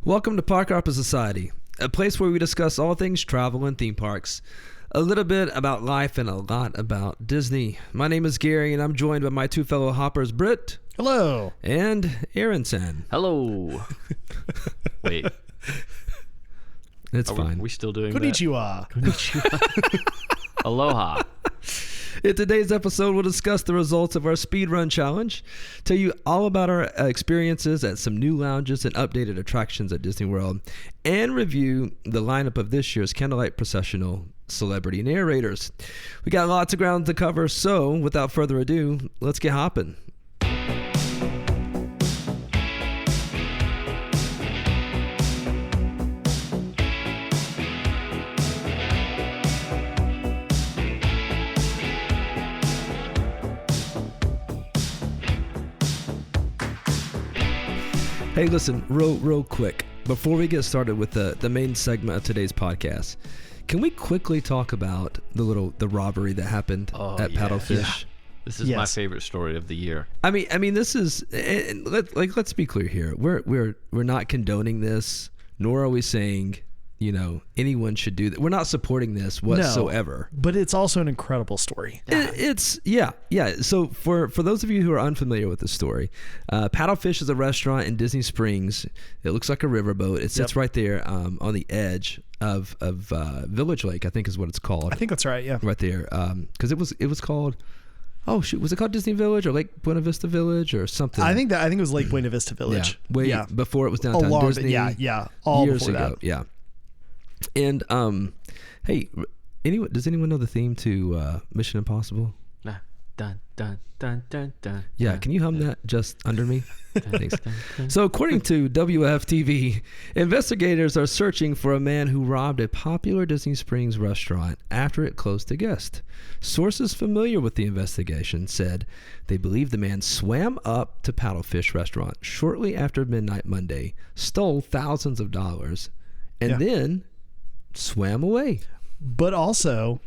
Welcome to Park Hopper Society, a place where we discuss all things travel and theme parks, a little bit about life, and a lot about Disney. My name is Gary, and I'm joined by my two fellow hoppers, Britt. Hello. And Aaron-san. Hello. Wait. It's fine. We still doing Konnichiwa. that? Aloha. In today's episode, we'll discuss the results of our Speedrun challenge, tell you all about our experiences at some new lounges and updated attractions at Disney World, and review the lineup of this year's Candlelight Processional celebrity narrators. We got lots of ground to cover, so without further ado, let's get hopping. Hey, listen, real quick, before we get started with the main segment of today's podcast, can we quickly talk about the robbery that happened at Paddlefish? Yeah. This is my favorite story of the year. I mean, this is let's be clear here. We're not condoning this, nor are we saying anyone should do that. We're not supporting this whatsoever. No, but it's also an incredible story. It's So for those of you who are unfamiliar with the story, Paddlefish is a restaurant in Disney Springs. It looks like a riverboat. It sits right there on the edge of Village Lake, I think is what it's called. I think that's right. Yeah, right there. Because it was called. Oh shoot! Was it called Disney Village or Lake Buena Vista Village or something? I think it was Lake Buena Vista Village. Before it was downtown Disney. All years before ago. that. Yeah. And hey, does anyone know the theme to Mission Impossible? Dun, dun, dun, dun, dun, Yeah, dun, can you hum that just under me? Thanks. dun. So according to WFTV, investigators are searching for a man who robbed a popular Disney Springs restaurant after it closed to guests. Sources familiar with the investigation said they believe the man swam up to Paddlefish restaurant shortly after midnight Monday, stole thousands of dollars, and then swam away. But also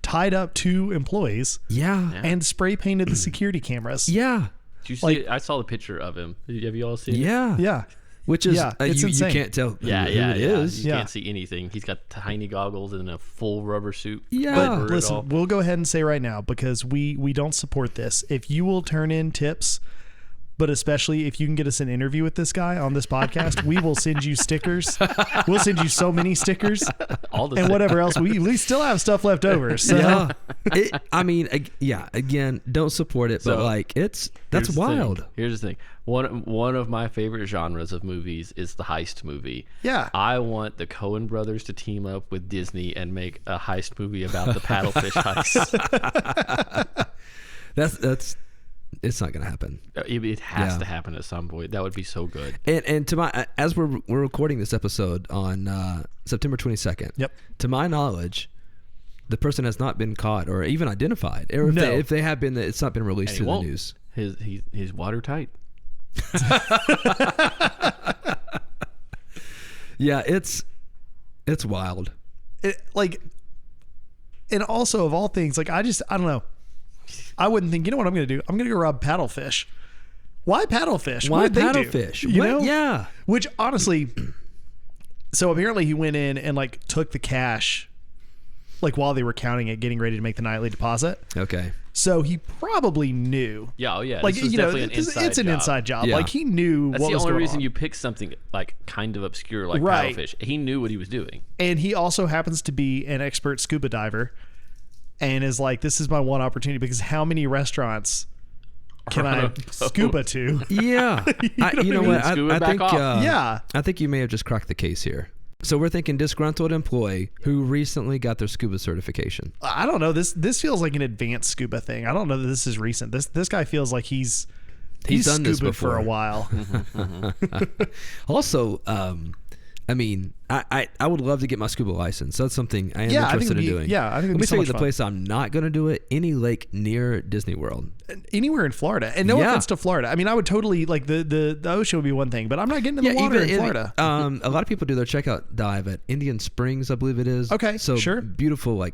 tied up two employees. Yeah. And spray painted the security cameras. Yeah. Did you see? I saw the picture of him. Have you all seen it? Yeah. Yeah. Which is it's you insane. can't tell who it is. You can't see anything. He's got tiny goggles and a full rubber suit. Yeah. But listen, we'll go ahead and say right now, because we don't support this. If you will turn in tips, but especially if you can get us an interview with this guy on this podcast, we will send you stickers. We'll send you so many stickers and whatever else. We still have stuff left over. So. Yeah. Again, don't support it, but that's wild. Here's the thing. One of my favorite genres of movies is the heist movie. Yeah. I want the Coen brothers to team up with Disney and make a heist movie about the Paddlefish heist. That's it's not going to happen. It has to happen at some point. That would be so good. And to my, as we're recording this episode on September 22nd. Yep. To my knowledge, the person has not been caught or even identified. Or if they have been, it's not been released to the news. He's watertight. Yeah, it's wild. And also of all things, I don't know. I wouldn't think, you know what I'm going to do? I'm going to go rob Paddlefish. Why Paddlefish? Why what did Paddlefish? They do? You know? Yeah. Which honestly, so apparently he went in and took the cash, while they were counting it, getting ready to make the nightly deposit. Okay. So he probably knew. Yeah, oh yeah. This was definitely an inside job. It's an inside job. Yeah. He knew That's what was going on. That's the only reason you pick something kind of obscure like Paddlefish. He knew what he was doing. And he also happens to be an expert scuba diver. And is this is my one opportunity, because how many restaurants can I scuba to? Yeah. You know what? I think I think you may have just cracked the case here. So we're thinking disgruntled employee who recently got their scuba certification. I don't know. This feels like an advanced scuba thing. I don't know that this is recent. This guy feels like he's done this before for a while. Also, I would love to get my scuba license. That's something I am interested in doing. Yeah, I think let me tell you the fun. place I'm not going to do it. Any lake near Disney World. Anywhere in Florida. And no offense to Florida. I would totally the ocean would be one thing, but I'm not getting in the water in Florida. A lot of people do their checkout dive at Indian Springs, I believe it is. Okay, so sure. Beautiful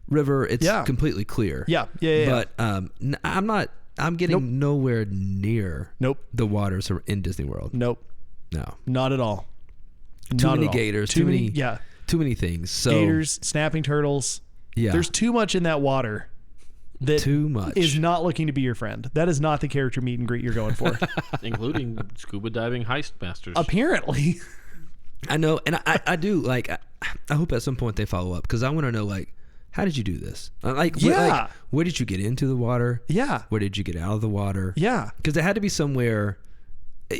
river. It's completely clear. Yeah. But I'm getting nowhere near the waters in Disney World. Nope. No. Not at all. Too Not many at all. gators. Too many. Yeah. Too many things. So Gators, snapping turtles. yeah. There's too much in that water that too much. is not looking to be your friend. That is not the character meet and greet you're going for. Including scuba diving heist masters. Apparently. I know, and I do like. I hope at some point they follow up because I want to know like, how did you do this? Where did you get into the water? Yeah. Where did you get out of the water? Yeah. Because it had to be somewhere.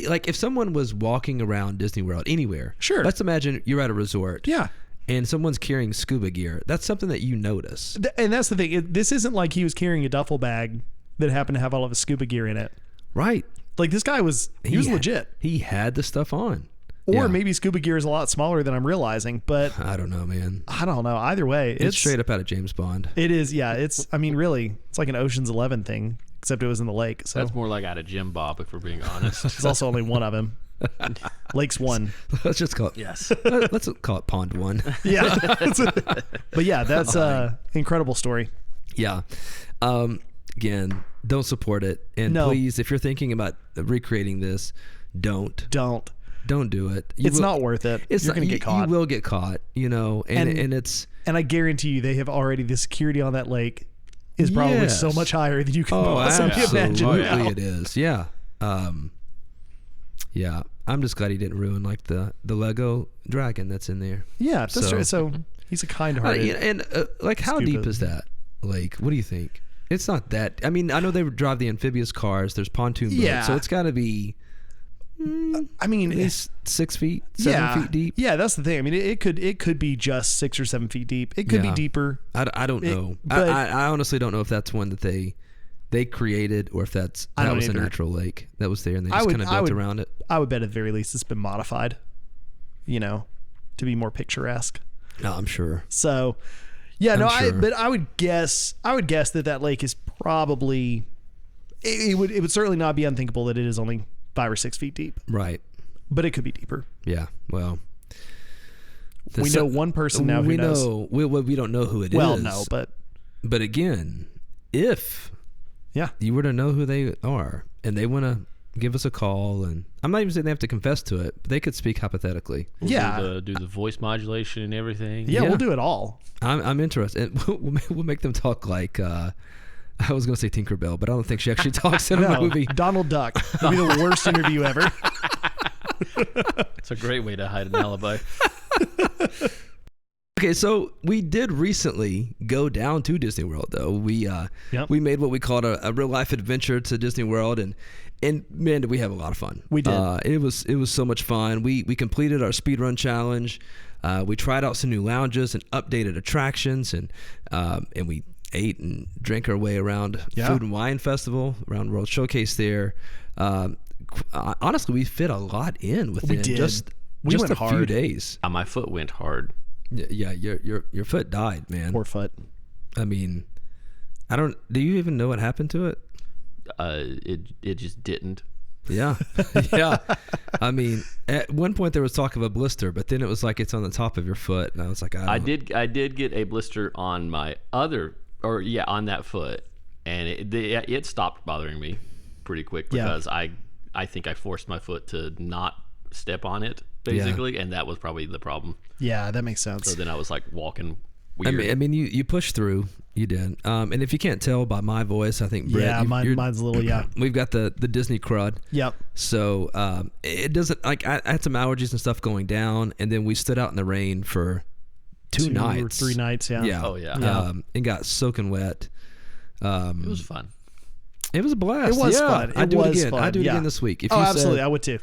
Like if someone was walking around Disney World anywhere, Sure. Let's imagine you're at a resort, Yeah. and someone's carrying scuba gear. That's something that you notice, And that's the thing. This isn't like he was carrying a duffel bag that happened to have all of his scuba gear in it. right? Like this guy was, he was legit. He had the stuff on. Or Yeah. maybe scuba gear is a lot smaller than I'm realizing, but I don't know, man. I don't know. Either way, It's straight up out of James Bond. It is, yeah. It's, I mean, really, it's like an Ocean's 11 thing, except it was in the lake. So That's more like out of Jim Bob, if we're being honest. there's also only one of him. Lake's one. Let's just call it. Yes. Let's call it Pond 1. Yeah. But yeah, that's incredible story. Yeah. Again, don't support it, and No. please, if you're thinking about recreating this, don't do it. It's not worth it. You're going to get caught. You will get caught. You know, and it's. And I guarantee you, they have already, the security on that lake is probably Yes. so much higher than you can Oh, possibly imagine. absolutely, now. it is. Yeah. Yeah. I'm just glad he didn't ruin like the Lego dragon that's in there. Yeah, that's So- true. So he's a kind-hearted. And like, how Scuba. deep is that? Like, what do you think? It's not that. I mean, I know they drive the amphibious cars. There's pontoon boats, Yeah. so it's got to be I mean, at least 6 feet, 7 feet deep. Yeah, that's the thing. I mean, it could be just 6 or 7 feet deep. It could be Yeah. deeper. I don't know. but- I honestly don't know if that's one that they created or if that don't was either. a natural lake that was there and they I just would- kind of I built would- around it. I would bet at the very least it's been modified, to be more picturesque. No, I'm sure. So, yeah, no, I'm sure. but I would guess that lake is probably, it would certainly not be unthinkable that it is only 5 or 6 feet deep, Right. but it could be deeper. Yeah. Well, We know one person now who we knows. know. We don't know who it is. Well, no, but again, if yeah, you were to know who they are and they want to give us a call, and I'm not even saying they have to confess to it, but they could speak hypothetically. We'll do the voice modulation and everything. yeah, Yeah. we'll do it all. I'm interested. And we'll make them talk like I was going to say Tinkerbell, but I don't think she actually talks in a No, movie. Donald Duck. It'll be the worst interview ever. It's a great way to hide an alibi. Okay, so we did recently go down to Disney World, though. We made what we called a real life adventure to Disney World, and man, did we have a lot of fun. We did. It was so much fun. We completed our speedrun challenge. We tried out some new lounges and updated attractions, and we ate and drank our way around Food and Wine Festival, around World Showcase there. Honestly, we fit a lot in within just went a few hard. days. My foot went hard. Yeah, your foot died, man. Poor foot. I mean, do you even know what happened to it? It just didn't. Yeah. Yeah. I mean, at one point there was talk of a blister, but then it was like it's on the top of your foot, and I was like, I did get a blister on my on that foot, and it stopped bothering me pretty quick because I think I forced my foot to not step on it basically, and that was probably the problem. Yeah, that makes sense. So then I was like walking weird. I mean, you pushed through. You did. And if you can't tell by my voice, I think Brett, Yeah, mine's a little, we've got the Disney crud. Yep. So it doesn't, like, I had some allergies and stuff going down, and then we stood out in the rain for 2 nights. or 3 nights, yeah. Yeah. Oh, yeah. And got soaking wet. It was fun. It was a blast. It was yeah. fun. I'd do it again. Fun. I'd do it again this week. If Oh, you absolutely. said, I would too.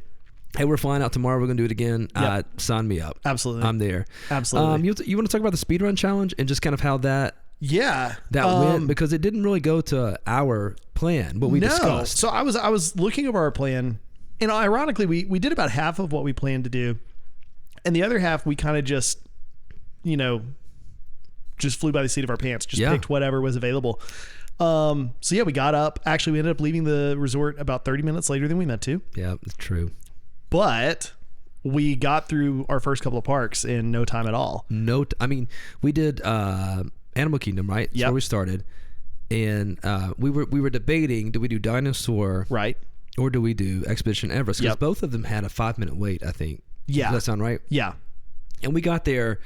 hey, we're flying out tomorrow, we're going to do it again, Yep. sign me up. Absolutely. I'm there. Absolutely. You want to talk about the speedrun challenge and just kind of how that Yeah. went, because it didn't really go to our plan, what we discussed. So I was looking over our plan, and ironically, we did about half of what we planned to do, and the other half we kind of just flew by the seat of our pants, just picked whatever was available. So yeah, we got up. Actually, we ended up leaving the resort about 30 minutes later than we meant to, Yeah, it's true. but we got through our first couple of parks in no time at all. I mean, we did Animal Kingdom, right? That's Yep. where we started, and we were debating, do we do Dinosaur Right. or do we do Expedition Everest? Because Yep. both of them had a 5-minute wait, I think. Yeah. Does that sound right? Yeah. And we got there,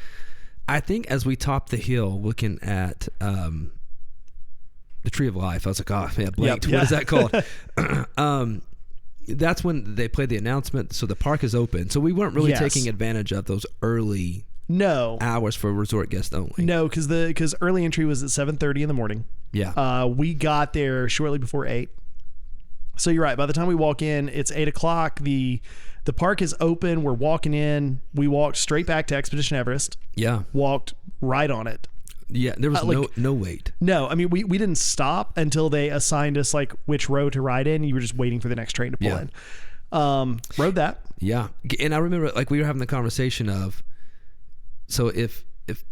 I think, as we topped the hill, looking at the Tree of Life. I was like, oh, man, I blanked. Yep. What is that called? That's when they played the announcement. So the park is open. So we weren't really Yes. taking advantage of those early No. hours for resort guests only. No, because early entry was at 7:30 in the morning. Yeah. We got there shortly before 8. So you're right. By the time we walk in, it's 8 o'clock. The park is open. We're walking in. We walked straight back to Expedition Everest. Yeah. Walked right on it. Yeah. There was no wait. No, I mean, we didn't stop until they assigned us like which row to ride in. You were just waiting for the next train to pull Yeah. in. Rode that. Yeah. And I remember like we were having the conversation of, so if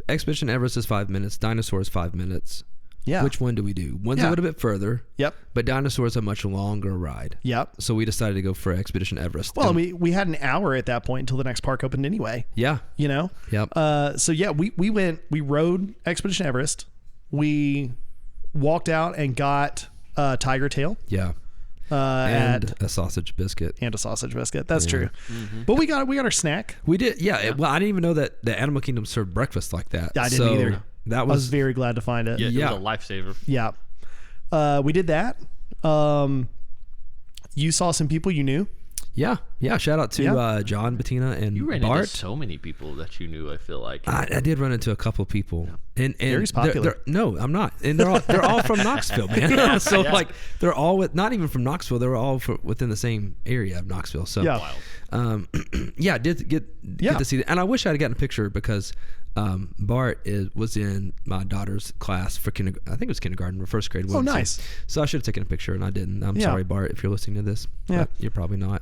Expedition Everest is 5 minutes, Dinosaur is 5 minutes. Yeah. Which one do we do? One's Yeah. a little bit further. Yep. But Dinosaur is a much longer ride. Yep. So we decided to go for Expedition Everest. Well, And- we had an hour at that point until the next park opened anyway. yeah. You know? Yep. So yeah, we rode Expedition Everest. We walked out and got Tiger Tail Yeah. And a sausage biscuit. and a sausage biscuit. That's true. But we got our snack. We did. Yeah. Well, I didn't even know that the Animal Kingdom served breakfast like that. I didn't either. That I was was, very glad to find it. Yeah, Yeah. it was a lifesaver. Yeah. We did that. You saw some people you knew. yeah. Shout out to Yeah. John, Bettina, and You ran Bart. into so many people that you knew, I feel like. I did run into a couple people, and Gary's they're- popular. no, I'm not, and they're all from Knoxville, man. So like they're all not even from Knoxville. They were all within the same area of Knoxville. So Yeah. Wild. yeah, did get to see that, and I wish I'd gotten a picture because Bart was in my daughter's class for I think it was kindergarten or first grade. Oh, nice. So I should have taken a picture, and I didn't. I'm Yeah. sorry, Bart, if you're listening to this. Yeah. But you're probably not.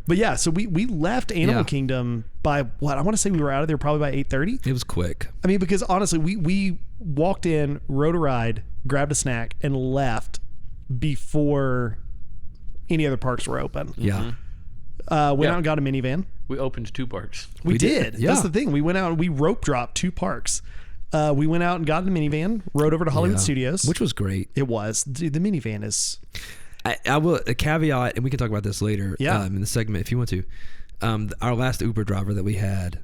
But yeah, so we left Animal Yeah. Kingdom by what? I want to say we were out of there probably by 8:30. It was quick. I mean, because honestly, we walked in, rode a ride, grabbed a snack, and left before any other parks were open. Yeah. Went Yeah. out and got a minivan. We opened 2 parks. We did. Yeah. That's the thing. We went out and we rope dropped 2 parks. We went out and got in the minivan, rode over to Hollywood Yeah. Studios. Which was great. it was. Dude, the minivan is... I will a caveat, and we can talk about this later. Yeah. In the segment if you want to. Our last Uber driver that we had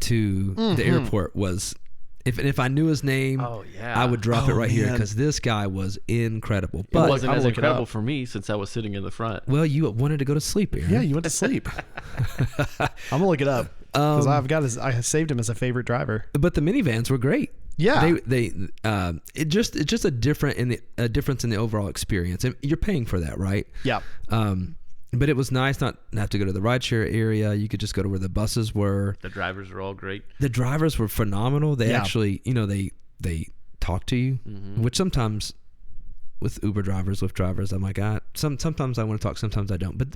to the airport was, if I knew his name, Oh, yeah. I would drop it right here man. because this guy was incredible. It But wasn't I'll as look it incredible up. for me since I was sitting in the front. well, you wanted to go to sleep, Aaron. Yeah, you went to sleep. I'm going to look it up because I saved him as a favorite driver. But the minivans were great. Yeah. It's just a difference in the overall experience, and you're paying for that, right? Yeah. But it was nice not to have to go to the rideshare area. You could just go to where the buses were. The drivers were all great. The drivers were phenomenal. They Yeah. actually, they talk to you, which sometimes with Uber drivers, Lyft drivers, I'm like, sometimes I want to talk, sometimes I don't. But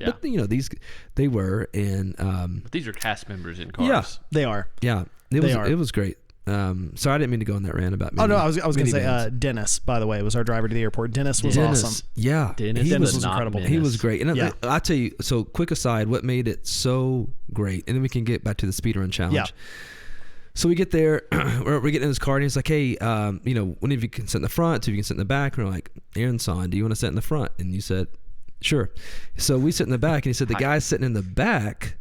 they were, and But these are cast members in cars. yeah, They are. it was great. Sorry, I didn't mean to go in that rant about. Oh no, I was going to say minivans. Dennis. By the way, was our driver to the airport. Dennis was awesome. Yeah, Dennis he was was not incredible. Dennis. He was great. And Yeah. I'll tell you, so quick aside, what made it so great, and then we can get back to the speedrun challenge. Yeah. So we get there, we're getting in his car, and he's like, hey, one of you can sit in the front, two of you can sit in the back. And we're like, Aaron Son, do you want to sit in the front? And you said, sure. So we sit in the back, and he said, the guy sitting in the back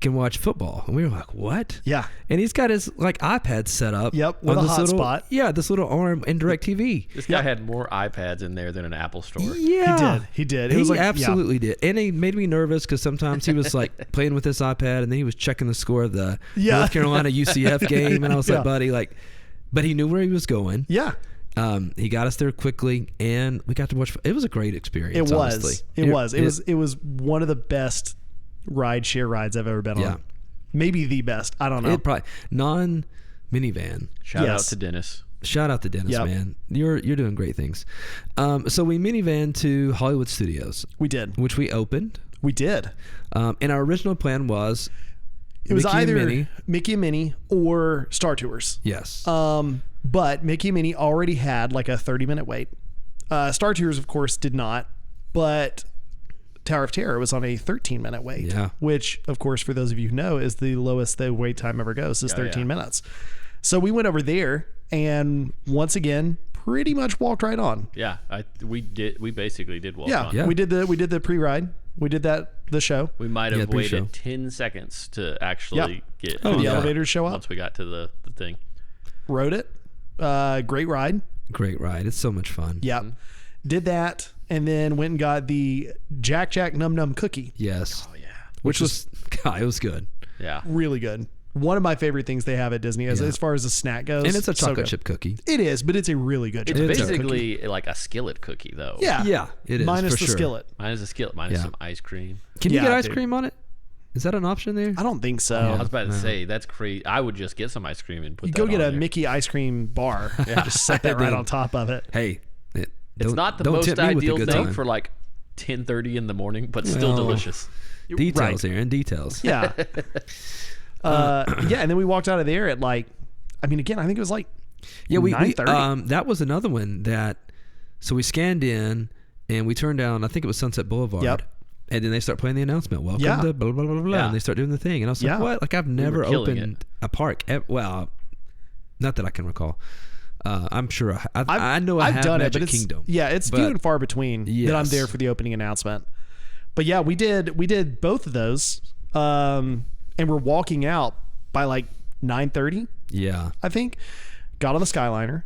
can watch football. And we were like, what? Yeah. And he's got his iPad set up. Yep, with on a this little, hotspot. Yeah, this little arm in DirecTV. This guy had more iPads in there than an Apple store. Yeah, He did. It He was like, absolutely did, and he made me nervous because sometimes he was like playing with his iPad, and then he was checking the score of the North Carolina UCF game, and I was like, buddy, but he knew where he was going. Yeah. He got us there quickly, and we got to watch. It was a great experience. It was. Honestly. It was one of the best share rides I've ever been Yeah. on. Maybe the best. I don't know. It probably non-minivan. Shout out Yes. to Dennis. Shout out to Dennis, Yep. man. You're doing great things. So we minivan to Hollywood Studios, We did. which we opened. We did. And our original plan was It was Mickey and either Minnie. Mickey and Minnie or Star Tours. Yes. But Mickey and Minnie already had like a 30-minute wait. Star Tours, of course, did not. But Tower of Terror was on a 13-minute wait. Yeah. Which, of course, for those of you who know, is the lowest the wait time ever goes, is 13 minutes. So we went over there, and once again, pretty much walked right on. Yeah, we basically did walk Yeah, on. Yeah. we did the pre-ride. We did the show. We might Yeah, have pre-show. waited 10 seconds to actually get the yeah. elevators show up. once we got to the thing. Rode it. Great ride. Great ride. It's so much fun. Yep. Did that and then went and got the Jack Jack Num Num cookie. Yes. Oh, yeah. Which was, God, it was good. Yeah. Really good. One of my favorite things they have at Disney as far as a snack goes. And it's a so chocolate good. chip cookie. It is, but it's a really good It's chocolate chip basically cookie. like a skillet cookie, though. Yeah. Yeah, it is. Minus for the sure. skillet. Minus a skillet, minus Yeah. some ice cream. Can you Yeah, get ice dude. cream on it? Is that an option there? I don't think so. I was about to say, that's crazy. I would just get some ice cream and put You that go get on a there. Mickey ice cream bar. Just set that right on top of it. Hey, It's not the don't most tempt me with a ideal good thing time. for like 10:30 in the morning, but still Well, delicious. Details, Aaron. Details. Yeah. And then we walked out of there at like, I mean, again, I think it was like Yeah, we 9:30. that was another one that. So we scanned in and we turned down. I think it was Sunset Boulevard. Yep. And then they start playing the announcement. Welcome Yeah. to blah blah blah blah. Yeah. And they start doing the thing. And I was like, Yeah. what? Like I've never killing opened a park. Well, not that I can recall. I'm sure I know I I've have done Magic it, but Kingdom. it's few but- and far between that I'm Yes. there for the opening announcement. But yeah, we did both of those, and we're walking out by like 9:30, Yeah. I think. Got on the Skyliner,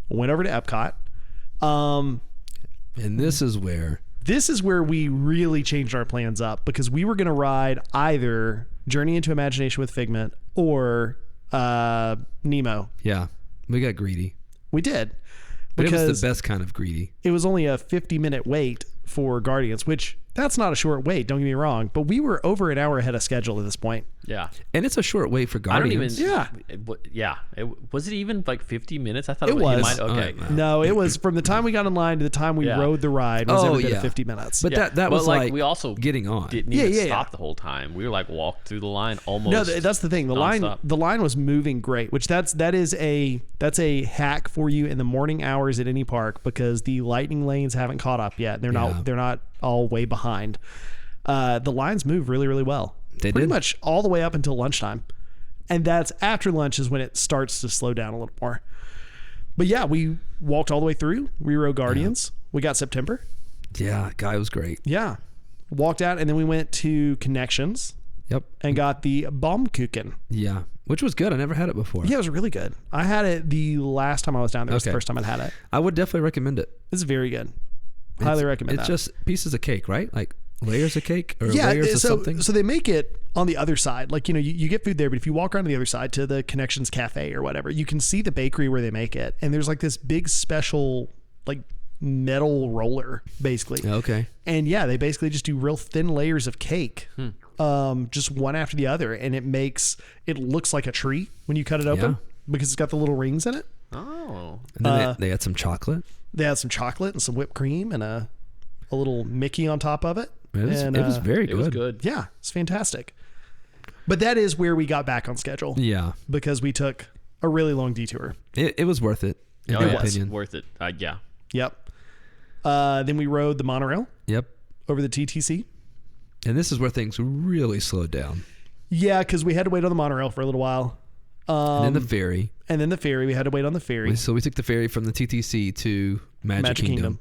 went over to Epcot. And this is where. This is where we really changed our plans up because we were going to ride either Journey into Imagination with Figment or Nemo. Yeah. We got greedy. We did. But it was Because the best kind of greedy. it was only a 50-minute wait for Guardians, which that's not a short wait, don't get me wrong, but we were over an hour ahead of schedule at this point. Yeah. And it's a short wait for I don't Guardians. even. Yeah. Was it even like 50 minutes? I thought It was. Okay. No, it was from the time we got in line to the time we Yeah. rode the ride was Oh, every bit yeah. of 50 minutes. But Yeah, that but, was like, like we also getting on. Didn't Yeah, even yeah, stop yeah. the whole time. We were like walked through the line almost. No, that's the thing. nonstop. The line was moving great, which that's a hack for you in the morning hours at any park because the lightning lanes haven't caught up yet. They're not all way behind. The lines move really, really well. They Pretty did. much all the way up until lunchtime. And that's after lunch is when it starts to slow down a little more. But yeah, we walked all the way through. We rode Guardians. We got September. Yeah, guy was great. Yeah. Walked out and then we went to Connections Yep. and got the Baumkuchen. Yeah, which was good. I never had it before. Yeah, it was really good. I had it the last time I was down there. It was the Okay. first time I'd had it. I would definitely recommend it. It's very good. Highly recommend It's that. just pieces of cake, right? Like layers of cake or layers of something. So they make it on the other side. Like, you get food there, but if you walk around to the other side to the Connections Cafe or whatever, you can see the bakery where they make it. And there's like this big special like metal roller basically. Okay. And yeah, they basically just do real thin layers of cake, just one after the other. And it looks like a tree when you cut it open because it's got the little rings in it. Oh. And then they had some chocolate. They had some chocolate and some whipped cream and a little Mickey on top of it. It was, And, it was very good. It was good. Yeah, it's fantastic. But that is where we got back on schedule Yeah. because we took a really long detour. It was worth it, in Oh, my yeah, it's opinion. worth it. Yeah. Yep. Then we rode the monorail Yep. over the TTC. And this is where things really slowed down. Yeah, because we had to wait on the monorail for a little while. And then the ferry. And then the ferry. We had to wait on the ferry. So we took the ferry from the TTC to Magic Kingdom.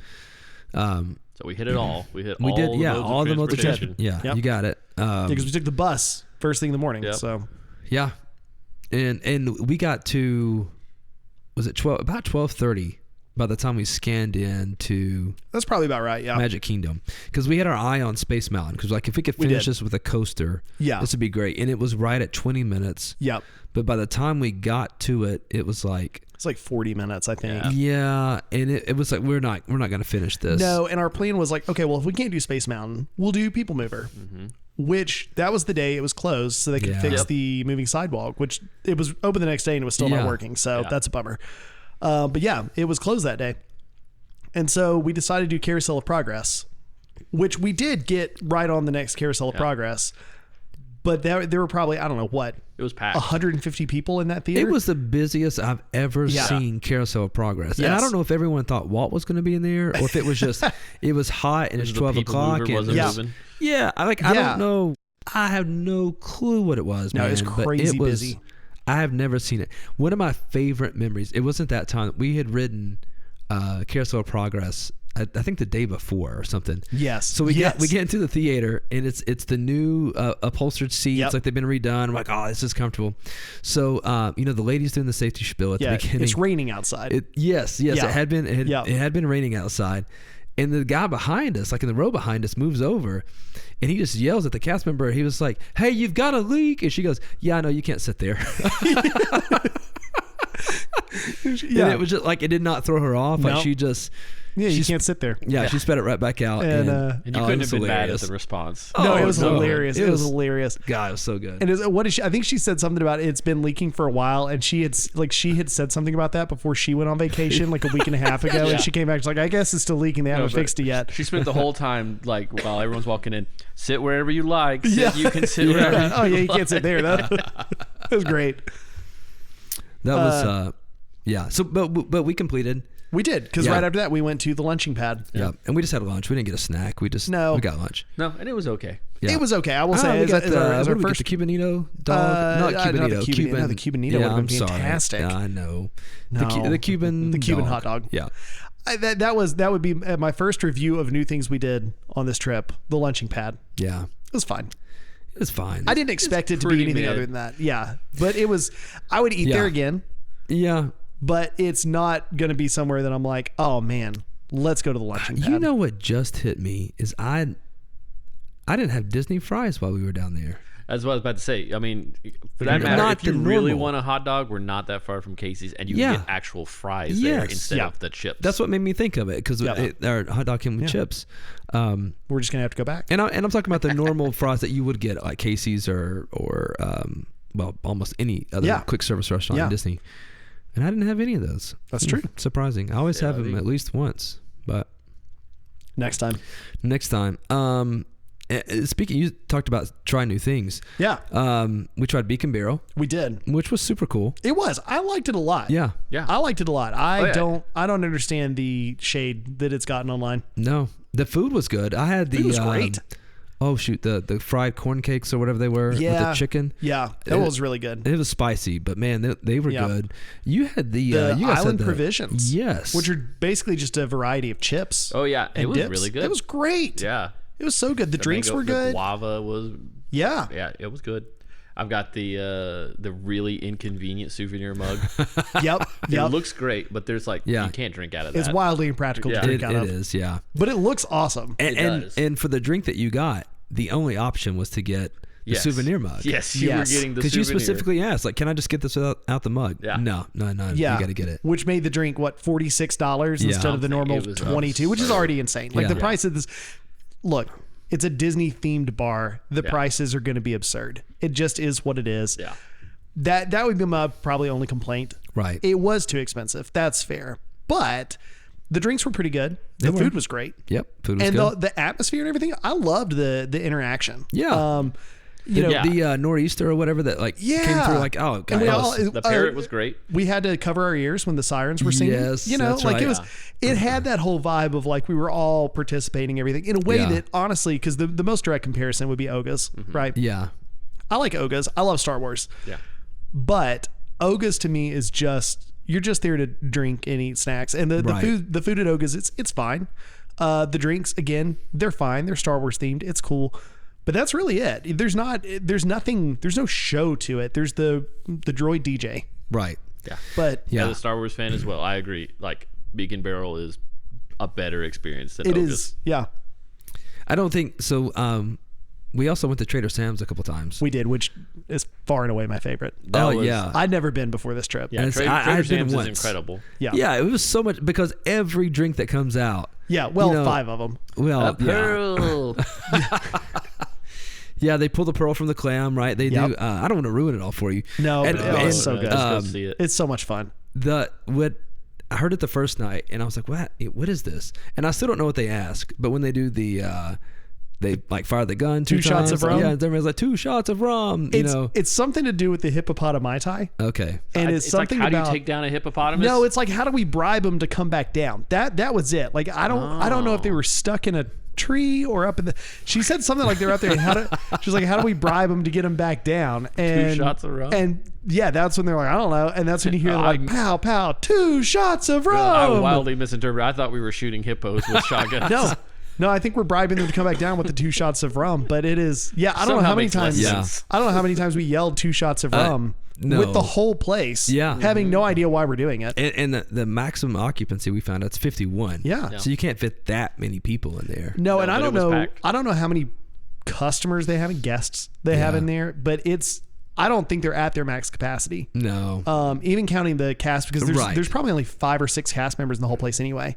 So we hit it all. We hit We all did, the yeah, modes of all the modes of transportation. transportation. Yeah, Yep. you got it. Because we took the bus first thing in the morning. Yep. So Yeah, and we got to, was it about 12:30 by the time we scanned in to that's probably about right. Yeah. Magic Kingdom, because we had our eye on Space Mountain, because like if we could We finish did. this with a coaster, Yeah. this would be great. And it was right at 20 minutes. Yep. But by the time we got to it, it was like, It's like 40 minutes, I think. yeah, and it was like we're not gonna finish this. No, and our plan was like, okay, well, if we can't do Space Mountain, we'll do People Mover, which that was the day it was closed, so they could Yeah. fix Yep. the moving sidewalk, which it was open the next day and it was still Yeah. not working. So Yeah. that's a bummer. But yeah, it was closed that day. And so we decided to do Carousel of Progress, which we did get right on the next Carousel of Progress. But there were probably, I don't know what, It was packed. 150 people in that theater. It was the busiest I've ever Yeah. seen Carousel of Progress. And I Yes. don't know if everyone thought Walt was going to be in there or if it was just, it was hot and it's The 12 people o'clock. mover And wasn't Yeah. moving. yeah, I Yeah. don't know. I have no clue what it was, No, man. it was but crazy it was, busy. I have never seen it. One of my favorite memories, it wasn't that time. We had ridden Carousel of Progress. I think the day before or something. Yes. So we get into the theater, and it's the new upholstered seats, like they've been redone. I'm like, oh, this is comfortable. So the lady's doing the safety spiel at the beginning. It's raining outside. Yes. It had been raining outside, and the guy behind us, like in the row behind us, moves over, and he just yells at the cast member. He was like, "Hey, you've got a leak," and she goes, "Yeah, I know, you can't sit there." And it was just like it did not throw her off. No. Like she just. Yeah, you can't sit there. Yeah, she spat it right back out. And you couldn't have been mad at the response. No, it was hilarious. It was hilarious. God, it was so good. And what is she? I think she said something about it's been leaking for a while, and she had said something about that before she went on vacation, like a week and a half ago, and she came back. She's like, I guess it's still leaking. They haven't fixed it yet. She spent the whole time, like, while everyone's walking in, sit wherever you like. You can sit wherever. Oh yeah, you can't sit there. That was great. That was So, but we completed. We did, because right after that we went to the lunching pad. Yeah, and we just had lunch. We didn't get a snack. We got lunch. No, and it was okay. Yeah. It was okay. I will say, we got the Cubanito dog. Not Cubanito. Cuban. The Cubanito would have been fantastic. Yeah, I know. No. The Cuban dog. Hot dog. Yeah. That would be my first review of new things we did on this trip. The lunching pad. Yeah. It was fine. It was fine. I didn't expect it to be anything other than that. Yeah, but it was. I would eat there again. Yeah. But it's not going to be somewhere that I'm like, oh man, let's go to the lunching pad. You know what just hit me is I didn't have Disney fries while we were down there. That's what I was about to say. I mean, for that matter, if you really want a hot dog, we're not that far from Casey's, and you can get actual fries there instead of the chips. That's what made me think of it, because our hot dog came with chips. We're just gonna have to go back. And I'm talking about the normal fries that you would get at like Casey's or almost any other quick service restaurant in Disney. And I didn't have any of those. That's true. Surprising. I always have them at least once, but next time. Speaking, you talked about trying new things. Yeah. We tried Beak and Barrel. We did, which was super cool. It was. I liked it a lot. Yeah. I liked it a lot. I don't understand the shade that it's gotten online. No, the food was good. I had It was great. Oh shoot, the fried corn cakes or whatever they were with the chicken. Yeah, that was really good. It was spicy, but man, they were good. You had the you guys island had provisions, yes, which are basically just a variety of chips. Oh yeah, it was dips. really good. It was great. Yeah, it was so good. The drinks were good. The guava was yeah, it was good. I've got the really inconvenient souvenir mug. Yep. It looks great, but there's you can't drink out of that. It's wildly impractical to drink out of. It is, yeah. But it looks awesome. And for the drink that you got, the only option was to get the souvenir mug. Yes, you were getting the souvenir. Because you specifically asked, like, can I just get this out the mug? Yeah. No, yeah. You got to get it. Which made the drink, $46 instead of the normal $22, which is already insane. Like, the price of this... Look, it's a Disney-themed bar. The prices are going to be absurd. It just is what it is. Yeah. That would be my probably only complaint. Right. It was too expensive. That's fair. But... the drinks were pretty good. The food was great. Yep, food was good. And the atmosphere and everything, I loved the interaction. Yeah. The nor'easter or whatever that came through, like, oh god, the parrot was great. We had to cover our ears when the sirens were singing. Yes, that's right. It had that whole vibe of like we were all participating, everything in a way that honestly, because the most direct comparison would be Oga's, right? Yeah, I like Oga's. I love Star Wars. Yeah, but Oga's to me is just. You're just there to drink and eat snacks, and the food at Oga's it's fine. The drinks again, they're fine. They're Star Wars themed. It's cool, but that's really it. There's nothing. There's no show to it. There's the droid DJ. Right. Yeah. But as a Star Wars fan as well, I agree. Like Beak and Barrel is a better experience than Oga's. It is. Yeah. I don't think so. We also went to Trader Sam's a couple times. We did, which is far and away my favorite. I'd never been before this trip. Yeah, Trader Sam's is incredible. Yeah, it was so much because every drink that comes out. Yeah, well, 5 of them. Well, a pearl. Yeah, they pull the pearl from the clam, right? They do. I don't want to ruin it all for you. No, it's so good. Go see it. It's so much fun. I heard it the first night, and I was like, "What is this?" And I still don't know what they ask, but when they do they like fire the gun 2 shots times. of rum. Yeah, everybody's like 2 shots of rum. It's something to do with the hippopotamai. Okay, and it's something like, how about do you take down a hippopotamus? No, it's like how do we bribe them to come back down? That was it. Like I don't know if they were stuck in a tree or up in the. She said something like they're up there. And she's like, how do we bribe them to get them back down? And 2 shots of rum. And yeah, that's when they're like, I don't know. And that's when you hear like, pow, pow, 2 shots of rum. I wildly misinterpreted. I thought we were shooting hippos with shotguns. No, I think we're bribing them to come back down with the 2 shots of rum. But it is, I don't know how many times. Yeah. I don't know how many times we yelled 2 shots of rum with the whole place. Yeah. Having no idea why we're doing it. And the maximum occupancy we found out's 51. Yeah. So you can't fit that many people in there. No, and I don't know. Packed. I don't know how many customers they have and guests they have in there, but I don't think they're at their max capacity. No. Even counting the cast, because there's probably only 5 or 6 cast members in the whole place anyway.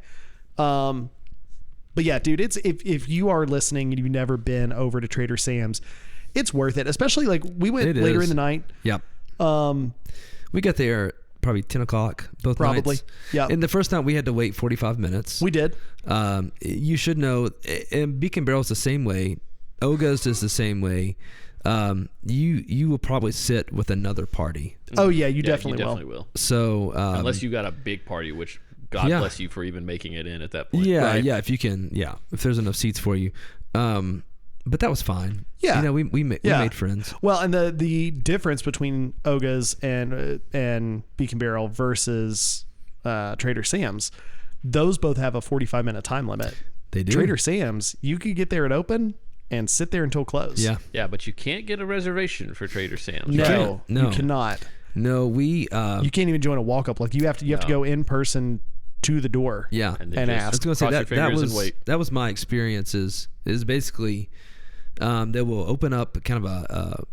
But yeah, dude, it's if you are listening and you've never been over to Trader Sam's, it's worth it. Especially like we went later in the night. Yep. We got there probably 10 o'clock both nights. Yeah. And the first night we had to wait 45 minutes. We did. You should know, and Beak and Barrel is the same way. Oga's is the same way. You will probably sit with another party. Oh yeah, you definitely will. So unless you got a big party, which God bless you for even making it in at that point. Yeah, right? yeah. If you can, if there's enough seats for you. But that was fine. Yeah, we made friends. Well, and the difference between Oga's and Beak and Barrel versus Trader Sam's, those both have a 45-minute time limit. They do. Trader Sam's, you could get there at open and sit there until close. Yeah, but you can't get a reservation for Trader Sam's. No, right? you cannot. No, you can't even join a walk-up. Like you have to go in person to the door. Yeah, and I ask. was going to say that was my experience. Is basically they will open up kind of a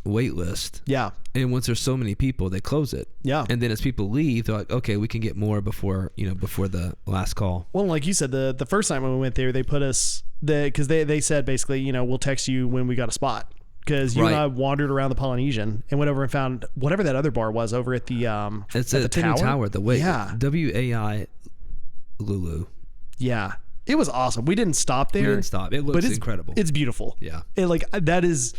wait list. Yeah, and once there's so many people, they close it. Yeah, and then as people leave, they're like, okay, we can get more before the last call. Well, like you said, the first time when we went there, they put us because they said basically, we'll text you when we got a spot. Because you and I wandered around the Polynesian and went over and found whatever that other bar was over at the it's at the tower. The way WAI Lulu. Yeah, it was awesome. We didn't stop there. We didn't stop. It looks incredible. It's beautiful. Yeah, that is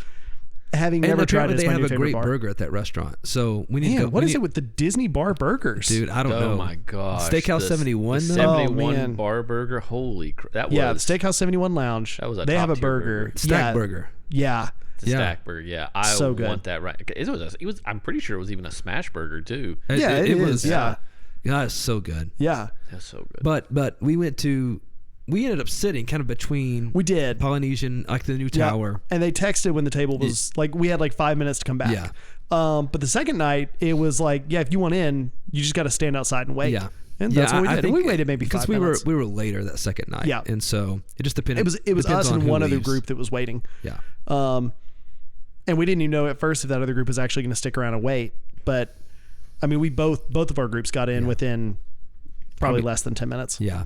having never tried it. They have a great burger at that restaurant. So we need to go. What is it with the Disney bar burgers, dude? I don't know. Oh my gosh, Steakhouse 71. 71 bar burger. Holy crap! That was the Steakhouse 71 Lounge. That was they have a burger. Stack burger. Yeah. The stack burger, yeah. I want that right. It was. I'm pretty sure it was even a smash burger too. Yeah, it was. Yeah, it's so good. Yeah, that's so good. But we ended up sitting kind of between. We did Polynesian, like the new tower, and they texted when the table was like we had like 5 minutes to come back. Yeah. But the second night it was like if you want in, you just got to stand outside and wait. Yeah. And that's what we did. We waited maybe 5 minutes. We were later that second night. Yeah. And so it just depended. It was us and one other group that was waiting. Yeah. And we didn't even know at first if that other group was actually going to stick around and wait. But I mean, we both of our groups got in within probably less than 10 minutes. Yeah.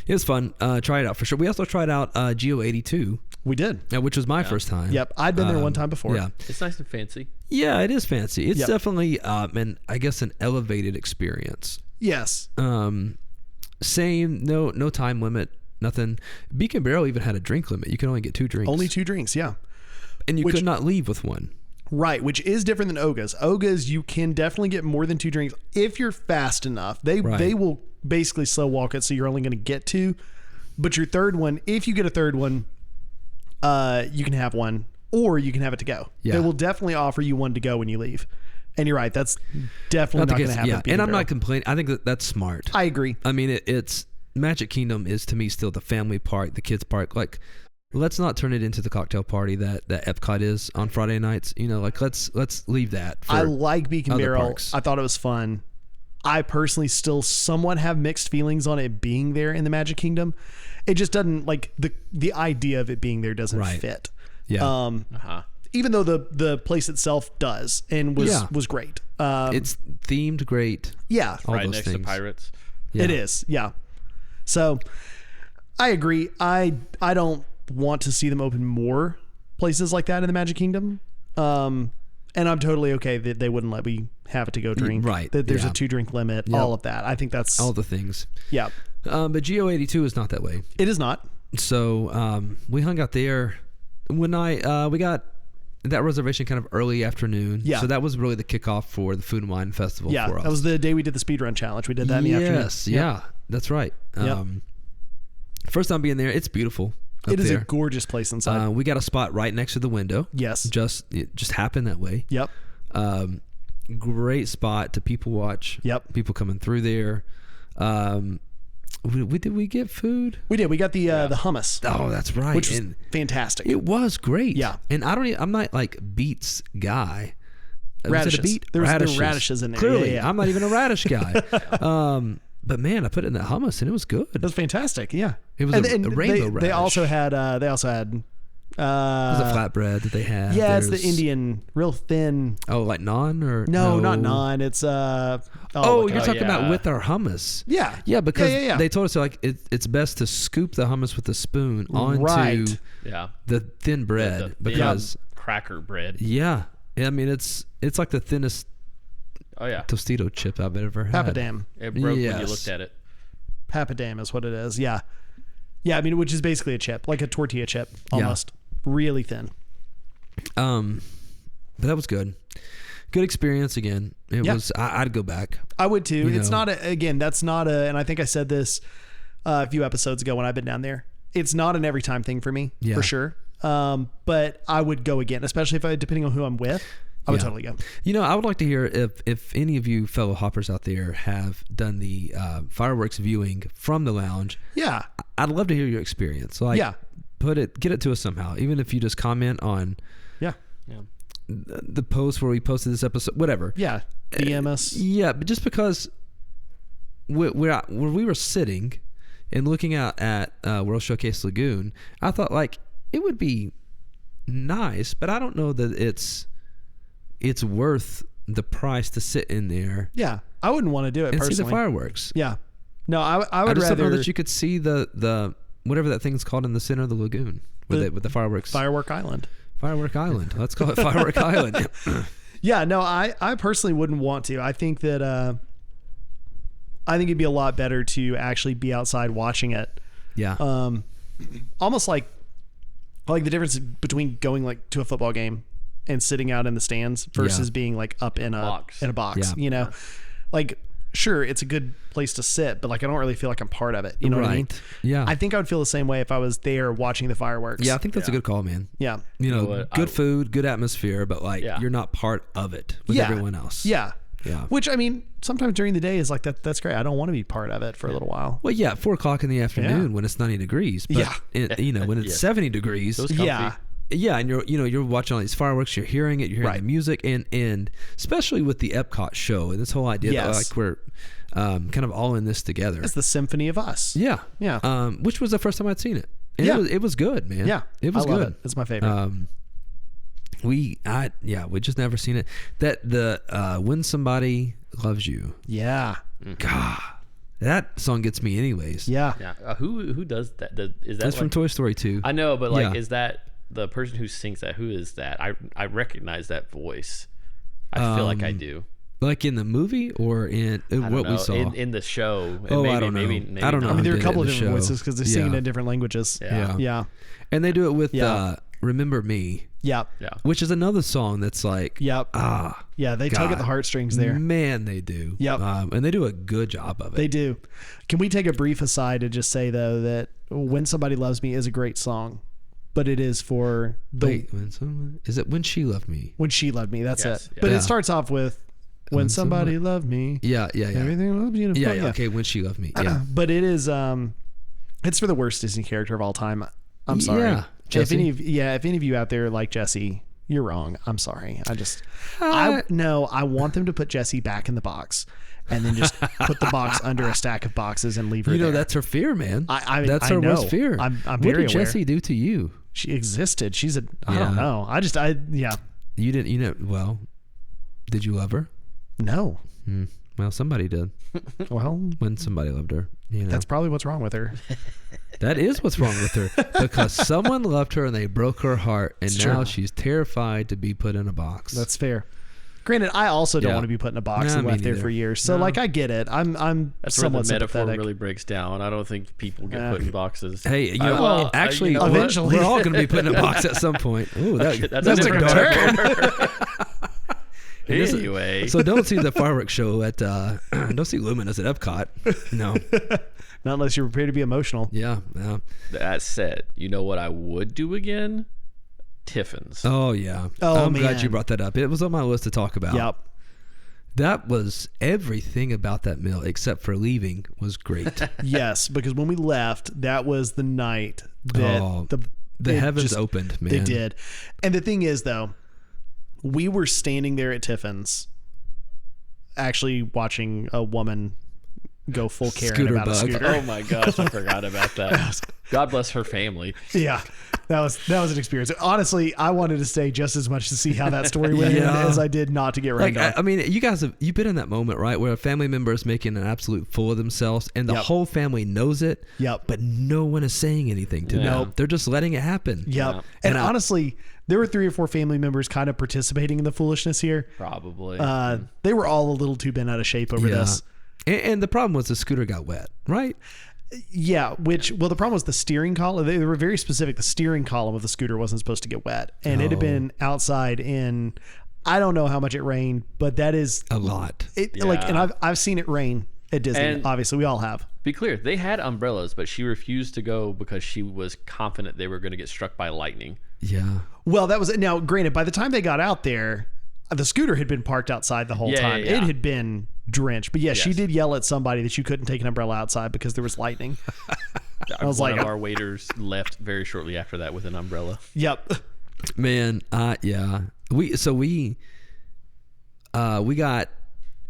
It was fun. Try it out for sure. We also tried out Geo 82. We did. Which was my first time. Yep. I'd been there one time before. Yeah. It's nice and fancy. Yeah, it is fancy. It's definitely I guess an elevated experience. Yes. Same, no time limit, nothing. Beak and Barrel even had a drink limit. You can only get 2 drinks. Only 2 drinks, yeah. And you could not leave with one. Right, which is different than Oga's. Oga's, you can definitely get more than 2 drinks if you're fast enough. They will basically slow walk it, so you're only going to get 2. But your third one, if you get a third one, you can have one, or you can have it to go. Yeah. They will definitely offer you one to go when you leave. And you're right, that's definitely not going to happen. Yeah, and I'm not complaining. I think that's smart. I agree. I mean, it's Magic Kingdom is to me still the family park, the kids park. Like, let's not turn it into the cocktail party that Epcot is on Friday nights. Like let's leave that. I like Beak and Barrel. Parks. I thought it was fun. I personally still somewhat have mixed feelings on it being there in the Magic Kingdom. It just doesn't like the idea of it being there doesn't fit. Yeah. Even though the place itself does and was great. It's themed great. Yeah. All right those next things. to Pirates. Yeah. It is. Yeah. So I agree. I don't want to see them open more places like that in the Magic Kingdom. And I'm totally okay that they wouldn't let me have a to-go drink. Right. That there's a 2-drink limit. Yep. All of that. I think that's all the things. Yeah. But Geo 82 is not that way. It is not. So we hung out there when we got that reservation kind of early afternoon. Yeah. So that was really the kickoff for the Food and Wine Festival. Yeah. For us. That was the day we did the Speedrun challenge. We did that in the afternoon. Yes. Yeah. That's right. Yep. First time being there, it's beautiful. It is a gorgeous place inside. We got a spot right next to the window. Yes. It just happened that way. Yep. Great spot to people watch. Yep. People coming through there. Did we get food? We did. We got the hummus. Oh, that's right. Which was fantastic. It was great. Yeah. And I'm not like beets guy. Radishes. Was it a beet? There were radishes in there. Clearly, yeah. I'm not even a radish guy. But man, I put it in that hummus and it was good. It was fantastic. Yeah. It was a rainbow radish. They also had it was a flatbread that they had. Yeah, it's the Indian, real thin. Oh, like naan or no, not naan. It's you're talking about with our hummus. Yeah, yeah, because they told us like it's best to scoop the hummus with a spoon onto the thin bread because cracker bread. Yeah, I mean it's like the thinnest. Oh yeah, Tostito chip I've ever had. Papadam. It broke when you looked at it. Papadam is what it is. Yeah, yeah. I mean, which is basically a chip, like a tortilla chip, almost. Really thin. But that was good. Good experience again. It was. I'd go back. I would too. It's not that's not and I think I said this a few episodes ago when I've been down there. It's not an every time thing for me, for sure. But I would go again, especially depending on who I'm with. I would totally go. I would like to hear if any of you fellow hoppers out there have done the fireworks viewing from the lounge. Yeah. I'd love to hear your experience. Get it to us somehow, even if you just comment on the post where we posted this episode, whatever. Yeah. DM us. Yeah, but just because where we were sitting and looking out at World Showcase Lagoon, I thought like it would be nice, but I don't know that it's worth the price to sit in there. Yeah, I wouldn't want to do it and personally. See the fireworks. Yeah, no, I would I just rather don't know that you could see the whatever that thing's called in the center of the lagoon with the fireworks. Firework Island. Firework Island. Let's call it Firework Island. Yeah, no, I personally wouldn't want to. I think that it'd be a lot better to actually be outside watching it. Yeah. Almost like the difference between going like to a football game and sitting out in the stands versus being like up in a box. Yeah. Like sure, it's a good place to sit, but like I don't really feel like I'm part of it. You know what I mean? Yeah. I think I would feel the same way if I was there watching the fireworks. Yeah, I think that's a good call, man. Yeah. Good food, good atmosphere, but like you're not part of it with everyone else. Yeah. Yeah. Which I mean, sometimes during the day is like that's great. I don't want to be part of it for a little while. Well, 4:00 in the afternoon when it's 90 degrees. But when it's 70 degrees. Yeah, and you're watching all these fireworks, you're hearing it, you're hearing the music, and especially with the Epcot show and this whole idea that like we're kind of all in this together. It's the symphony of us. Yeah. Yeah. Which was the first time I'd seen it. And it was good, man. Yeah. It was I love good. It. It's my favorite. We just never seen it. That When Somebody Loves You. Yeah. God. That song gets me anyways. Yeah. Yeah. Who does that? Is that That's from Toy Story 2. I know, but like is that the person who sings that? Who is that? I recognize that voice. I feel like I do. Like in the movie or in what we saw in the show. Oh, I don't know. Maybe I don't know. I mean, there are a couple of the different show. voices because they sing in different languages. Yeah. And they do it with Remember Me. Yeah. Which is another song that's like, yeah, they tug at the heartstrings there. Man, they do. Yep. And they do a good job of it. They do. Can we take a brief aside to just say though that When Somebody Loves Me is a great song, but it is for is it When She Loved Me? When She Loved Me, that's it. Yeah. But it starts off with When Somebody Loved Me. Yeah. Everything was beautiful. Yeah. Okay, When She Loved Me. Yeah. But it is it's for the worst Disney character of all time. I'm sorry. Yeah. If any of you out there like Jessie, you're wrong. I'm sorry. I want them to put Jessie back in the box and then just put the box under a stack of boxes and leave her there. That's her fear, man. That's I her know. worst fear. I'm what very did aware. Jessie do to you? She existed. I don't know. You didn't, well, did you love her? No. Well, somebody did. Well, when somebody loved her. That's probably what's wrong with her. That is what's wrong with her. Because someone loved her and they broke her heart, and now she's terrified to be put in a box. That's fair. Granted, I also don't want to be put in a box and left there for years. So, I get it. I'm That's somewhat where the metaphor sympathetic. really breaks down. I don't think people get put in boxes. Hey, actually, eventually, we're all going to be put in a box at some point. Ooh, that's a different dark. And this is- Anyway. so don't see the fireworks show at don't see Luminous at Epcot. No. Not unless you're prepared to be emotional. Yeah. That said, you know what I would do again? Tiffin's. Oh yeah. Oh, I'm glad man. you brought that up. It was on my list to talk about. Yep. That was everything about that meal except for leaving was great. Yes, because when we left, that was the night that the it heavens just- opened, man. They did. And the thing is, though, we were standing there at Tiffin's actually watching a woman go full Karen Scooter about bug. a scooter. Oh my gosh, I forgot about that. God bless her family. Yeah, that was an experience. Honestly, I wanted to stay just as much to see how that story went Yeah. as I did not to get rained Like, on. I mean, you guys you've been in that moment, right? Where a family member is making an absolute fool of themselves and the Yep. whole family knows it. Yep. But no one is saying anything to them. Nope. They're just letting it happen. Yep. Yeah. And And honestly, there were 3 or 4 family members kind of participating in the foolishness here. Probably. They were all a little too bent out of shape over this. And the problem was the scooter got wet, right? Yeah, the problem was the steering column. They were very specific. The steering column of the scooter wasn't supposed to get wet. And it had been outside in, I don't know how much it rained, but that is, A lot. and I've seen it rain at Disney. And- Obviously, we all have. Be clear, they had umbrellas, but she refused to go because she was confident they were going to get struck by lightning. Yeah. Well, that was, now granted, by the time they got out there, the scooter had been parked outside the whole Yeah, time. yeah, yeah. It had been drenched. But yeah, she Yes. did yell at somebody that you couldn't take an umbrella outside because there was lightning. I was One like, of our waiters left very shortly after that with an umbrella. Yep. Man, yeah. We got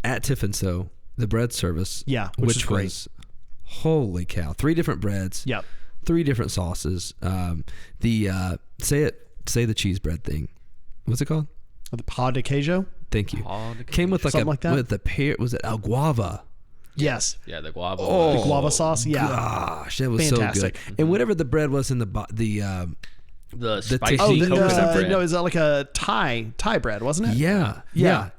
at Tiffin's though, the bread service. Yeah, which is great. was holy cow. 3 different breads. Yep. 3 different sauces. Say the cheese bread thing. What's it called? The pau de queijo. Thank you. Pau de Came with like Something like that? with the pear. Was it al guava? Yes. Yeah, the guava. Oh, The guava sauce. Yeah. Gosh, it was Fantastic. so good. And whatever the bread was in the the spicy tahini coconut bread. no, is that like a Thai bread, wasn't it? yeah,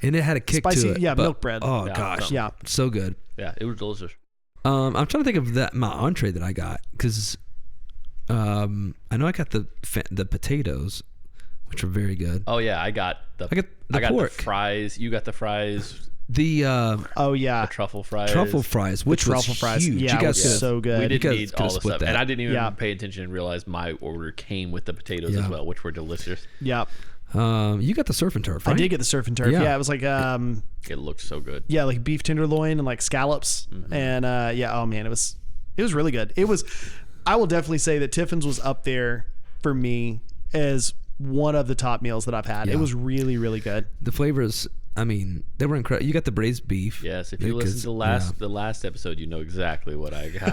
and it had a kick Spicy- to it. yeah, but- milk bread. Oh Yeah, gosh, Yeah. so good. Yeah, it was delicious. I'm trying to think of my entree that I got because I know I got the potatoes, which are very good. Oh yeah, I got the pork. fries. You got the fries, The Oh yeah. the truffle fries. truffle fries, which was truffle fries. huge. Yeah, you guys it was could- so good. We You didn't guys need could've all the split stuff, that. and I didn't even Yeah. pay attention and realize my order came with the potatoes Yeah. as well, which were delicious. Yeah. You got the surf and turf, right? I did get the surf and turf. Yeah. Yeah. It was like It looked so good. yeah, like beef tenderloin and like scallops. And yeah, oh man, it was really good. I will definitely say that Tiffin's was up there for me as one of the top meals that I've had. Yeah. It was really, really good. The flavors, I mean, they were incredible. You got the braised beef. Yes, if you Because- listen to the last episode, you know exactly what I got.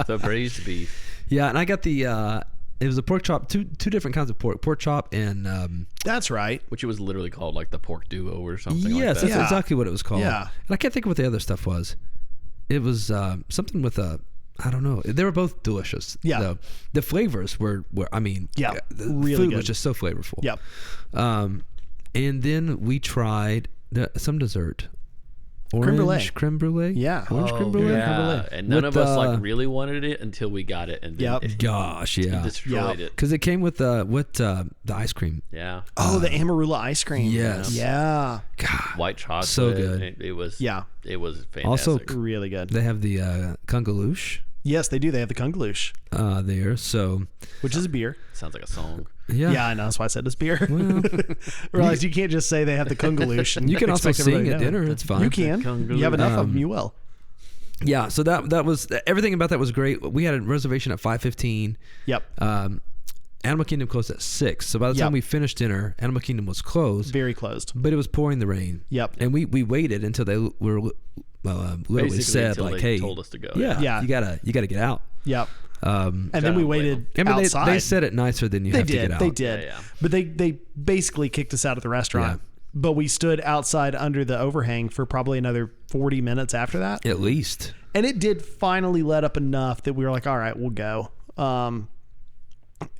The braised beef. Yeah, and I got the it was a pork chop, two different kinds of pork chop and That's right. Which it was literally called like the pork duo or something yes, like that. that's Yeah. exactly what it was called. Yeah. And I can't think of what the other stuff was. It was something with I don't know. They were both delicious. Yeah. though. The flavors were I mean, Yeah, the really food good. was just so flavorful. Yep. And then we tried some dessert. Orange creme brulee. creme brulee. Yeah. Orange Oh, creme brulee. yeah. And none With, of us like really wanted it until we got it, and then Yep. it Gosh, yeah. destroyed Yep. it. Because it came with the ice cream. Yeah, Oh, the Amarula ice cream. Yes. Yeah. God, white chocolate. So good. It was. Yeah. it was fantastic. Also, Really good. they have the kungaloosh Yes, they do. They have the Kungaloosh, there. So which is a beer. sounds like a song. yeah, Yeah, I know. That's why I said it's beer. Well, Realize you can't just say they have the Kungaloosh. And You can also expect everybody sing at to know. dinner. It's fine. You can. Kungaloosh. You have enough of them. You will. Yeah. So that was everything about that was great. We had a reservation at 5:15. Yep. Animal Kingdom closed at 6. So by the time Yep. we finished dinner, Animal Kingdom was closed, Very closed. but it was pouring the rain. Yep. And we waited until they were literally Basically, said until like, they "Hey, told us to go. yeah, Yeah. you gotta get out." Yep. Um, And then we don't blame waited I mean, outside. they said it nicer than you They have to did. get out. They did. Yeah. But they basically kicked us out of the restaurant. Yeah. But we stood outside under the overhang for probably another 40 minutes after that. At least. And it did finally let up enough that we were like, all right, we'll go.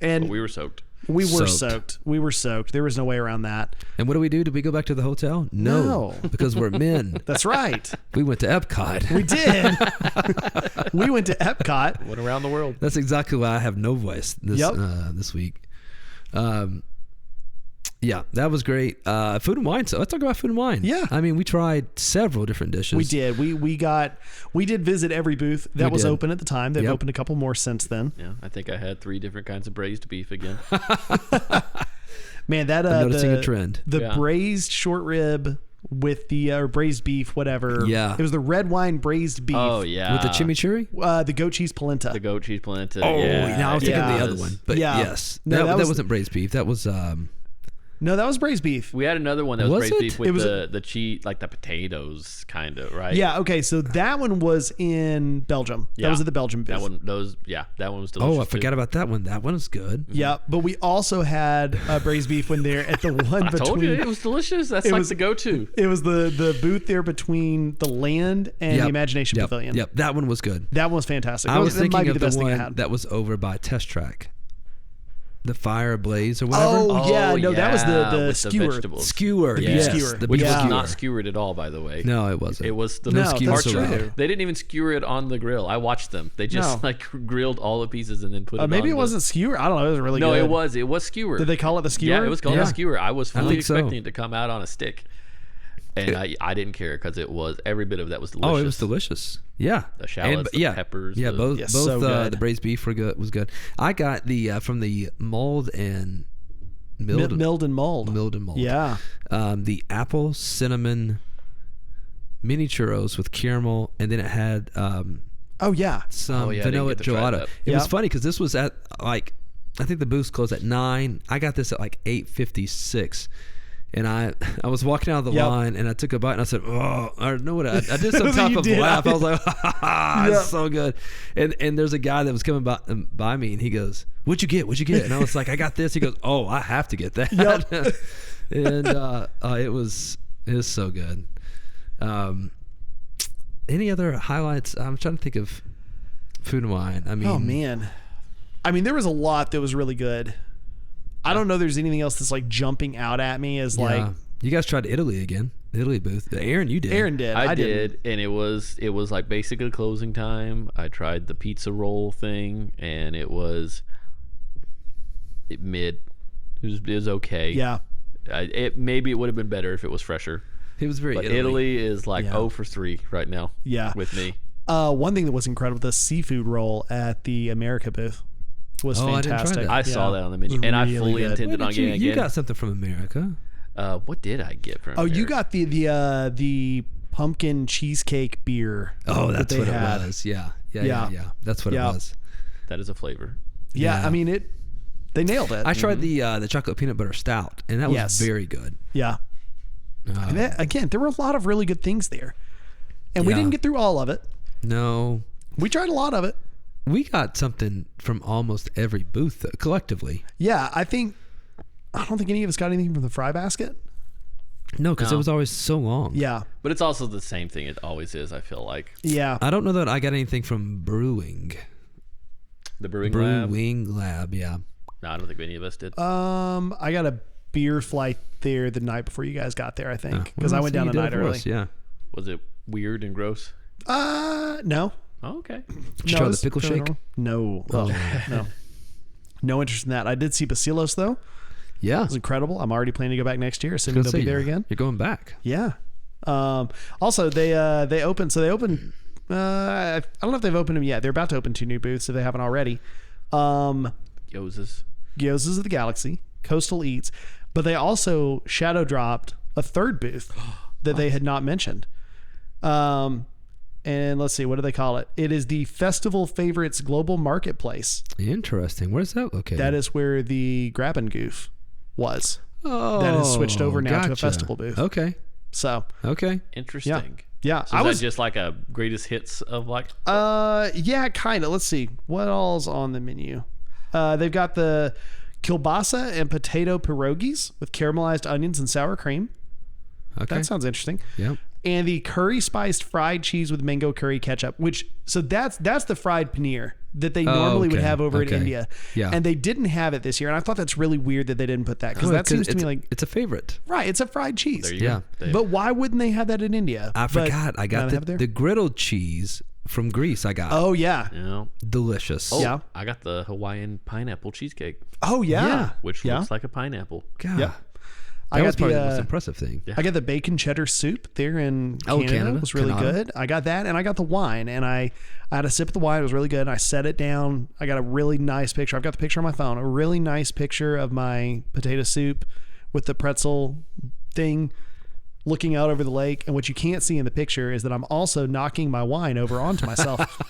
And But we were soaked. we were soaked. soaked. We were soaked. There was no way around that. And what do we do? Did we go back to the hotel? No. because we're men. That's right. We went to Epcot. We did. We went to Epcot. Went around the world. That's exactly why I have no voice this Yep. this week. Yeah, that was great. Food and wine. So let's talk about food and wine. Yeah. I mean, we tried several different dishes. We did. We did visit every booth that was open at the time. They've opened a couple more since then. Yeah, I think I had 3 different kinds of braised beef again. Man, that I'm noticing a trend. The braised short rib with the or braised beef, whatever. Yeah. It was the red wine braised beef. Oh yeah, With the chimichurri? The goat cheese polenta. The goat cheese polenta. Oh, yeah. now I was thinking of the Yeah. other one. But Yeah. yes. No, that that wasn't braised beef. That was... No, that was braised beef. We had another one that was Was braised it? beef with It was the cheese, like the potatoes, kind of, right? Yeah, okay, so that one was in Belgium. That Yeah. was at the Belgium booth. That one was delicious. Oh, I forgot about that one. That one is good. Yeah, but we also had braised beef when they're at the one I between. told you it was delicious. That's It like was- the go-to. It was the booth there between the Land and the Imagination Pavilion. Yep, that one was good. That one was fantastic. I was that might thinking be of the the best thing I one had. that was over by Test Track. The Fire Ablaze or whatever. Oh, yeah, no, that was the with skewer. vegetables. Skewer. beef Yes, skewer. the Which beef was Yeah. not skewer. skewered at all, by the way. No, it wasn't. It was the No, skewer that's parts around. true. They didn't even skewer it on the grill. I watched them. They just No. like grilled all the pieces and then put it on. Maybe it wasn't skewer. I don't know. It was really No, good. it was skewer. Did they call it the skewer? Yeah, it was called Yeah. a skewer. I was I fully think so. expecting it to come out on a stick. And I didn't care because it was every bit of that was delicious. Oh, it was delicious. Yeah, The shallots, the peppers, Yeah, the- both Yeah, so good. the braised beef were good. Was good. I got the from the mold and milled Milled and mold. milled and mold. Yeah. The apple cinnamon mini churros with caramel, and then it had Oh, yeah. some Oh, yeah, I didn't vanilla get to try gelato. that. It was Yep. funny because this was at like I think the booths closed at 9. I got this at like 8:56. And I was walking out of the Yep. line, and I took a bite, and I said, "Oh, I know what I did some That's what type you of did. laugh." I was like, "Ha, Yep. it's so good." And there's a guy that was coming by me, and he goes, "What'd you get? What'd you get?" And I was like, "I got this." He goes, "Oh, I have to get that." Yep. And it was so good. Any other highlights? I'm trying to think of food and wine. I mean, Oh, man. I mean, there was a lot that was really good. I don't know there's anything else that's like jumping out at me as yeah. like You guys tried Italy again, the Italy booth. Aaron, you did. Aaron did. I didn't. did, and it was like basically closing time. I tried the pizza roll thing, and it was mid. It was okay. Yeah. Maybe it would have been better if it was fresher. It was very But Italy is like Yeah. 0 for 3 right now. Yeah. with me. One thing that was incredible, the seafood roll at the America booth was Oh, I didn't try fantastic. that. I saw Yeah. that on the It was menu, and I really fully good. intended What on did you, getting you again. got something from America. What did I get from? Oh, you America? got the pumpkin cheesecake beer. Oh, that that's they what had. it was. Yeah. Yeah. That's what Yeah. it was. That is a flavor. Yeah, Yeah. I mean they nailed it. I tried the chocolate peanut butter stout, and that was Yes. very good. Yeah. And again, there were a lot of really good things there. And we Yeah. didn't get through all of it. No, We tried a lot of it. we got something from almost every booth collectively. Yeah, I don't think any of us got anything from the fry basket. No, because No. it was always so long. Yeah. But it's also the same thing. It always is. I feel like Yeah. I don't know that I got anything from brewing. the brewing lab. Brewing lab, yeah. No, I don't think any of us did. I got a beer flight there the night before you guys got there, I think. Because Well, I went so down you a did it night for early. us, yeah. Was it weird and gross? No. Oh, okay. Did you try the pickle shake? No. Oh. No. No interest in that. I did see Basilos though. Yeah. It was incredible. I'm already planning to go back next year, assuming they'll be there again. You're going back. Yeah. Also, they opened. So they opened. I don't know if they've opened them yet. They're about to open 2 new booths if they haven't already. Yozes. Gyozas of the Galaxy, Coastal Eats, but they also shadow dropped a 3rd booth that they had not mentioned. And let's see, what do they call it? It is the Festival Favorites Global Marketplace. Interesting. Where's that located? That is where the Grab and Goof was. oh, that has switched over now to a gotcha. festival booth. Okay. So, Okay. Interesting. yeah, So is that just like a greatest hits of like? yeah, kind of. Let's see. What all's on the menu? They've got the kielbasa and potato pierogies with caramelized onions and sour cream. Okay. That sounds interesting. Yep. And the curry spiced fried cheese with mango curry ketchup, that's the fried paneer that they normally would okay, have over in okay. India. Yeah. And they didn't have it this year. And I thought that's really weird that they didn't put that because Oh, that seems to it's, me like, it's a favorite. right, it's a fried cheese. There you Yeah. go. There- But why wouldn't they have that in India? I But forgot. I now got they have it there? the griddled cheese from Greece. I got. Oh, yeah. Yeah. Delicious. Oh, Yeah. I got the Hawaiian pineapple cheesecake, Oh, yeah. Yeah. which Yeah. looks like a pineapple. God. Yep. That was probably the most impressive thing. I got the bacon cheddar soup there in Canada. It was really good. I got that, and I got the wine, and I had a sip of the wine. It was really good. I set it down. I got a really nice picture. I've got the picture on my phone. A really nice picture of my potato soup with the pretzel thing looking out over the lake. And what you can't see in the picture is that I'm also knocking my wine over onto myself.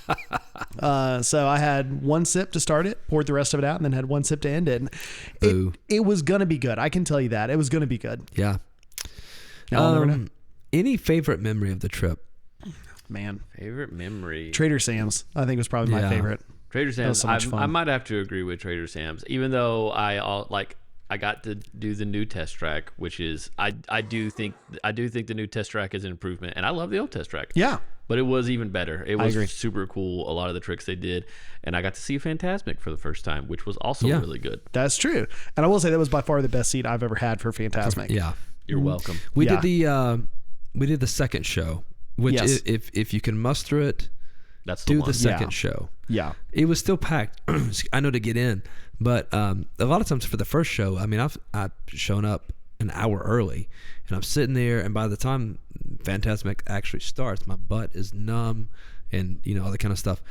So I had one sip to start it, poured the rest of it out, and then had one sip to end it. And it was going to be good. I can tell you that. It was going to be good. Yeah. Now I'll never know. Any favorite memory of the trip? Man. Favorite memory? Trader Sam's, I think, was probably my favorite. Trader Sam's. So much fun. I might have to agree with Trader Sam's, even though I got to do the new test track, which is I do think the new test track is an improvement, and I love the old test track. Yeah, but it was even better. It was super cool. A lot of the tricks they did, and I got to see Fantasmic for the first time, which was also really good. That's true, and I will say that was by far the best seat I've ever had for Fantasmic. Yeah, you're welcome. We did the second show, which if you can muster it. That's the one. The second show. Yeah. It was still packed. I know, to get in, but a lot of times for the first show, I mean, I've shown up an hour early, and I'm sitting there, and by the time Fantasmic actually starts, my butt is numb, and all that kind of stuff.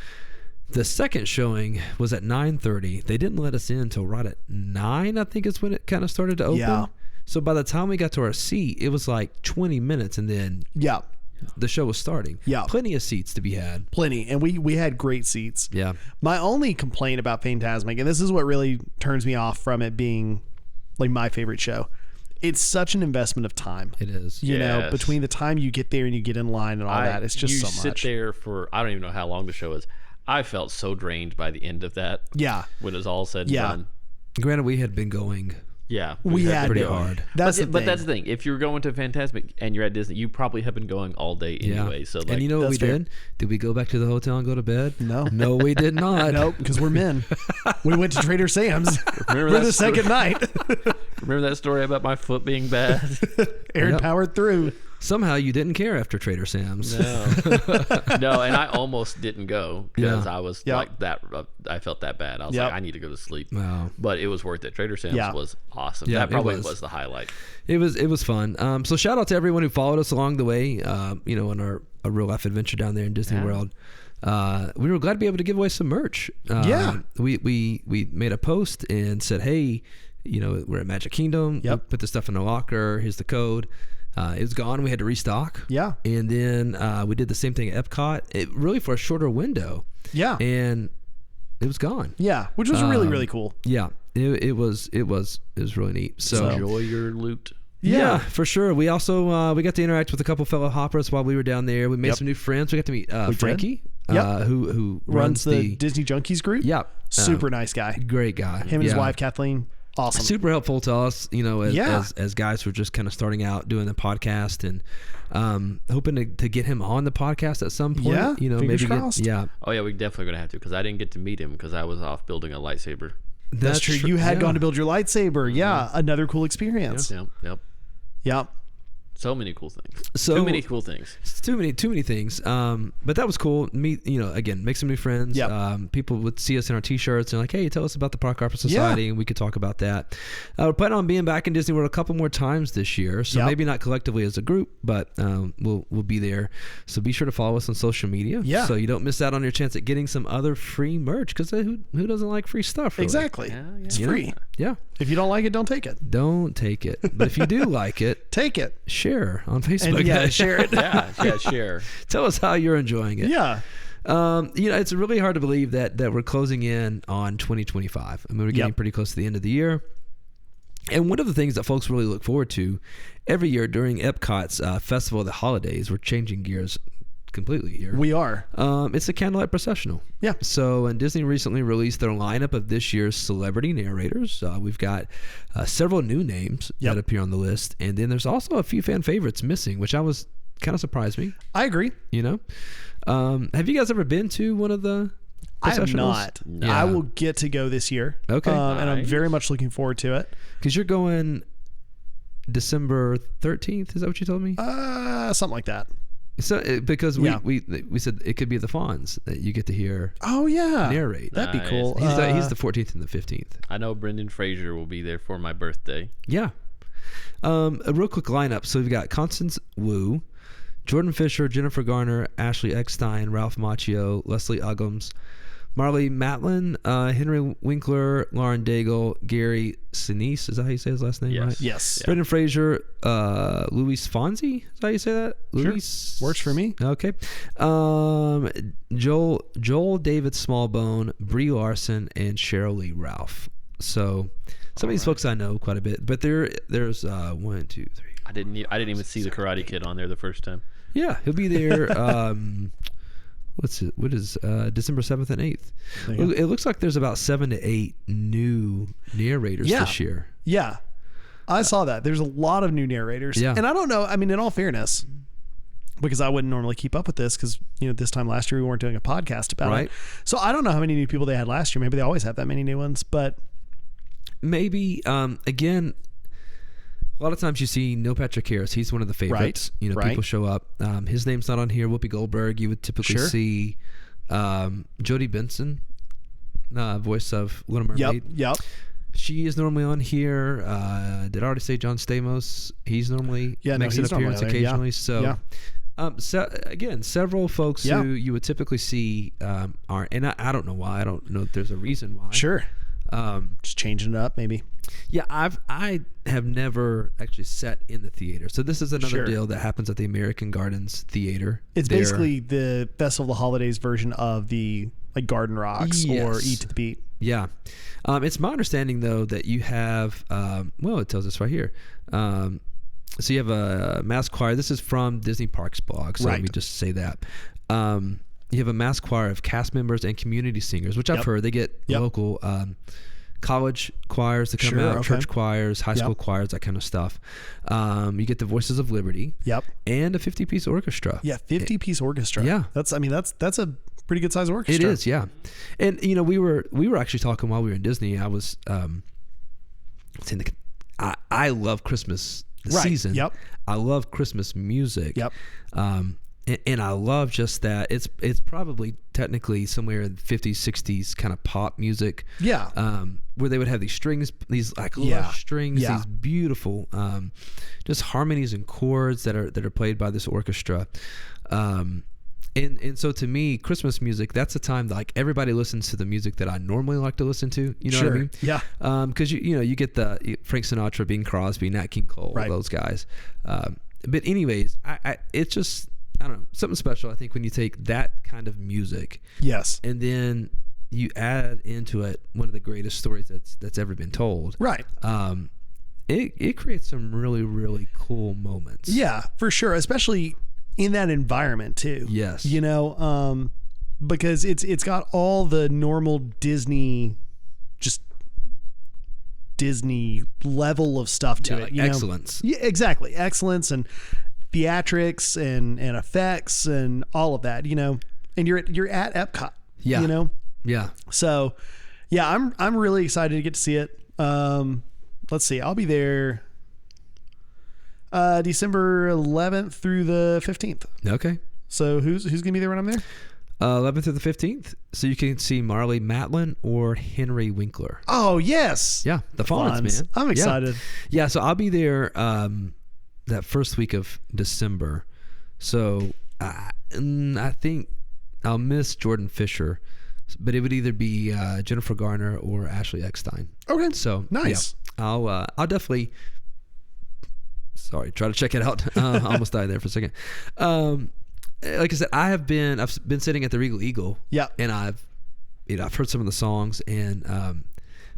The second showing was at 9:30. They didn't let us in until right at 9, I think is when it kind of started to open. Yeah. So by the time we got to our seat, it was like 20 minutes, and then the show was starting. Yeah. Plenty of seats to be had. Plenty. And we had great seats. Yeah. My only complaint about Fantasmic, and this is what really turns me off from it being like my favorite show, it's such an investment of time. It is. You know, between the time you get there and you get in line and all that, it's just so much. You sit there for, I don't even know how long the show is. I felt so drained by the end of that. Yeah. When it was all said and done. Granted, we had been going. Yeah, we had pretty hard. But that's the thing. If you're going to Fantasmic and you're at Disney, you probably have been going all day anyway. So, and you know what we did? Did we go back to the hotel and go to bed? No, we did not. Nope, because we're men. We went to Trader Sam's for the second night. Remember that story about my foot being bad? Aaron powered through. Somehow you didn't care after Trader Sam's. No, and I almost didn't go because I was like that. I felt that bad. I was like, I need to go to sleep. Wow. But it was worth it. Trader Sam's was awesome. Yeah, that probably was the highlight. It was fun. So shout out to everyone who followed us along the way. On our real life adventure down there in Disney World. We were glad to be able to give away some merch. We made a post and said, hey, we're at Magic Kingdom. We put the stuff in the locker. Here's the code. It was gone. We had to restock. Yeah. And then we did the same thing at Epcot. Really for a shorter window. Yeah. And it was gone. Yeah, which was really, really cool. Yeah. It was really neat. So enjoy your loot. Yeah, for sure. We also we got to interact with a couple fellow hoppers while we were down there. We made some new friends. We got to meet Frankie, who runs the Disney Junkies group. Yeah. Super nice guy. Great guy. Him and his wife Kathleen. Awesome. Super helpful to us, as guys who are just kind of starting out doing the podcast, and hoping to get him on the podcast at some point. Yeah, maybe crossed. Oh yeah, we're definitely gonna have to, because I didn't get to meet him because I was off building a lightsaber. That's true. You had gone to build your lightsaber. Yeah, another cool experience. Yep. So many cool things. Too many things. But that was cool. Meet, again, make some new friends. People would see us in our t-shirts and like, hey, tell us about the Park Hopper Society, and we could talk about that. We're planning on being back in Disney World a couple more times this year, so maybe not collectively as a group, but we'll be there. So be sure to follow us on social media, so you don't miss out on your chance at getting some other free merch. Because who doesn't like free stuff? Really? Exactly. It's free. Yeah. If you don't like it, don't take it. Don't take it. But if you do like it, take it. Share on Facebook. And share it. Share. Tell us how you're enjoying it. Yeah. It's really hard to believe that we're closing in on 2025. I mean, we're getting pretty close to the end of the year. And one of the things that folks really look forward to every year during Epcot's Festival of the Holidays, we're changing gears completely here. We are. It's the Candlelight Processional. Yeah. So, and Disney recently released their lineup of this year's celebrity narrators. We've got several new names that appear on the list, and then there's also a few fan favorites missing, which kind of surprised me. I agree. Have you guys ever been to one of the I have not. Yeah. I will get to go this year. Okay. And I'm very much looking forward to it. Because you're going December 13th, is that what you told me? Something like that. So because we said it could be the Fonz that you get to hear. Oh yeah, narrate. That'd be cool. He's the 14th and the 15th. I know Brendan Fraser will be there for my birthday. Yeah. A real quick lineup. So we've got Constance Wu, Jordan Fisher, Jennifer Garner, Ashley Eckstein, Ralph Macchio, Leslie Uggams, Marley Matlin, Henry Winkler, Lauren Daigle, Gary Sinise, is that how you say his last name, Yes. right? Yes. Yeah. Brendan Fraser, Luis Fonsi, is that how you say that? Sure. Luis? Works for me. Okay. Joel David Smallbone, Brie Larson, and Cheryl Lee Ralph. So some of these folks I know quite a bit, but there's 1, 2, 3. I didn't even see the Karate Kid on there the first time. Yeah, he'll be there. What is December 7th and 8th? There you go. It looks like there's about 7 to 8 new narrators this year. Yeah. I saw that. There's a lot of new narrators. Yeah. And I don't know, I mean, in all fairness, because I wouldn't normally keep up with this because, this time last year we weren't doing a podcast about Right. it. So I don't know how many new people they had last year. Maybe they always have that many new ones, but Maybe, again, a lot of times you see Neil Patrick Harris. He's one of the favorites. Right. Right. People show up. His name's not on here. Whoopi Goldberg. You would typically Sure. see Jodie Benson, voice of Little Mermaid. Yep. She is normally on here. Did I already say John Stamos? He's normally makes an he's normally appearance there. Yeah. occasionally. So, again, several folks who you would typically see are, and I don't know why. I don't know if there's a reason why. Sure. Just changing it up, maybe. Yeah, I have never actually sat in the theater. So this is another Sure. deal that happens at the American Gardens Theater. It's basically the Festival of the Holidays version of the Garden Rocks or Yes. Eat to the Beat. Yeah. It's my understanding, though, that you have, it tells us right here. So you have a mass choir. This is from Disney Parks blog, so let Right. me just say that. You have a mass choir of cast members and community singers, which I've heard. They get local college choirs to come Sure, out, okay. church choirs, high school choirs, that kind of stuff. You get the Voices of Liberty. Yep. And a 50-piece orchestra. Yeah, 50-piece orchestra. Yeah. That's a pretty good size orchestra. It is, yeah. And we were actually talking while we were in Disney. I was saying I love Christmas season. Yep. I love Christmas music. Yep. And I love just that it's probably technically somewhere in the 50s, 60s kind of pop music. Yeah. Where they would have these strings, these lush strings, these beautiful just harmonies and chords that are played by this orchestra. And so to me, Christmas music, that's a time that everybody listens to the music that I normally like to listen to. You know what I mean? Yeah. Because you get the Frank Sinatra, Bing Crosby, Nat King Cole, those guys. But anyways, it's just, I don't know, something special. I think when you take that kind of music, Yes. and then you add into it one of the greatest stories that's ever been told. Right. It creates some really, really cool moments. Yeah, for sure. Especially in that environment too. Yes. Because it's got all the normal Disney level of stuff to it. Excellence. Yeah, exactly. Excellence and theatrics and effects and all of that, and you're at Epcot. Yeah. Yeah. So yeah, I'm really excited to get to see it. Let's see, I'll be there December 11th through the 15th. Okay. So who's gonna be there when I'm there? 11th through the 15th. So you can see Marley Matlin or Henry Winkler. Oh yes. Yeah. The Fonz, man. I'm excited. Yeah. So I'll be there that first week of December. So I think I'll miss Jordan Fisher, but it would either be Jennifer Garner or Ashley Eckstein. Okay. So nice. Yeah, I'll definitely. Sorry, try to check it out. I almost died there for a second. Like I said, I've been sitting at the Regal Eagle. Yeah. And I've heard some of the songs, and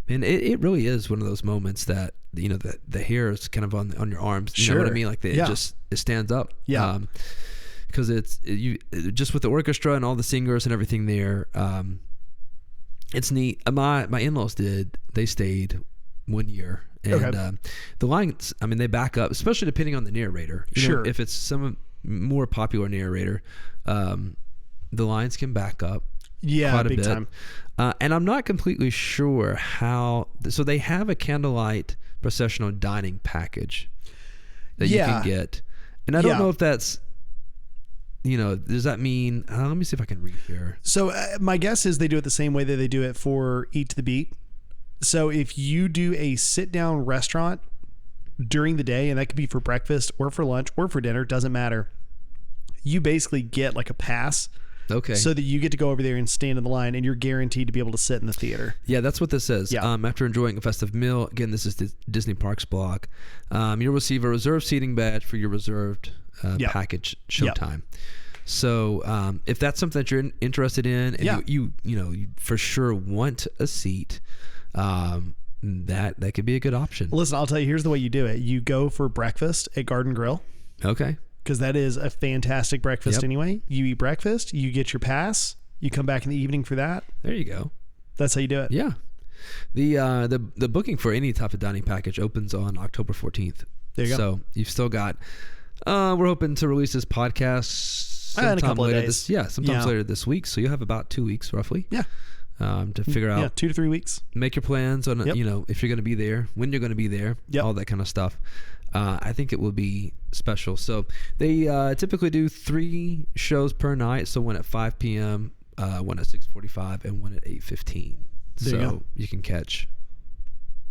man, it really is one of those moments that the hair is kind of on your arms. You know what I mean? Like it stands up. Yeah. Because just with the orchestra and all the singers and everything there. It's neat. My in-laws they stayed 1 year. And the lines, I mean, they back up, especially depending on the narrator. Sure. If it's some more popular narrator, the lines can back up quite a big bit. time. And I'm not completely sure how. So they have a Candlelight Processional dining package that you can get. And I don't know if that's, does that mean, let me see if I can read here. So my guess is they do it the same way that they do it for Eat to the Beat. So if you do a sit down restaurant, during the day, and that could be for breakfast or for lunch or for dinner, doesn't matter. You basically get like a pass. Okay. So that you get to go over there and stand in the line, and you're guaranteed to be able to sit in the theater. Yeah, that's what this says. Yeah. After enjoying a festive meal, again, this is the Disney Parks blog. You'll receive a reserved seating badge for your reserved package showtime. So if that's something that you're interested in, and you for sure want a seat, that could be a good option. Listen, I'll tell you, here's the way you do it. You go for breakfast at Garden Grill. Okay. Because that is a fantastic breakfast anyway. You eat breakfast, you get your pass, you come back in the evening for that. There you go. That's how you do it. Yeah. The booking for any type of dining package opens on October 14th. There you go. So you've still got, we're hoping to release this podcast sometime in a couple later of days. Sometime later this week. So you have about 2 weeks roughly. Yeah. To figure out. Yeah, 2 to 3 weeks. Make your plans on, if you're going to be there, when you're going to be there, all that kind of stuff. I think it will be special. So they typically do 3 shows per night. So one at 5 p.m., one at 6:45, and one at 8:15. So you can catch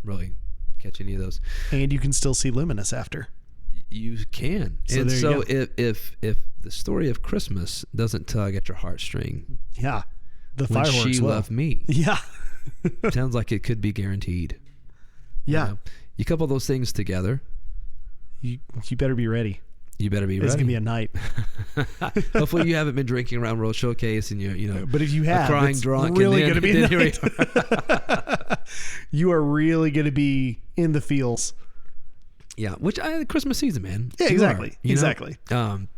any of those. And you can still see Luminous after. You can. So and there you so go. if the story of Christmas doesn't tug at your heartstring, yeah, the When fireworks She will. Loved Me. Yeah. Sounds like it could be guaranteed. Yeah. You couple those things together. You better be ready. You better be ready. It's gonna be a night. Hopefully you haven't been drinking around World Showcase and you're But if you have, crying it's drunk, really and gonna be a here night. You are really gonna be in the feels. Yeah, which Christmas season, man. Yeah, You exactly. are, you know? Exactly. And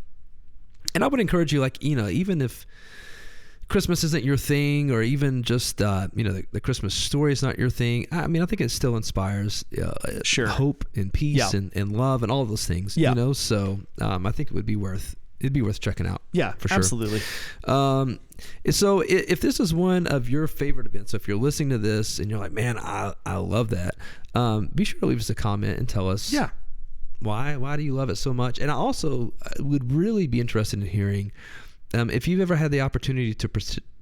I would encourage you, even if Christmas isn't your thing, or even just the Christmas story is not your thing. I think it still inspires hope and peace and love and all of those things. Yeah. So I think it'd be worth checking out. Yeah, for sure. absolutely. So if this is one of your favorite events, so if you're listening to this and you're like, man, I love that, be sure to leave us a comment and tell us. Yeah. Why do you love it so much? And I also would really be interested in hearing if you've ever had the opportunity to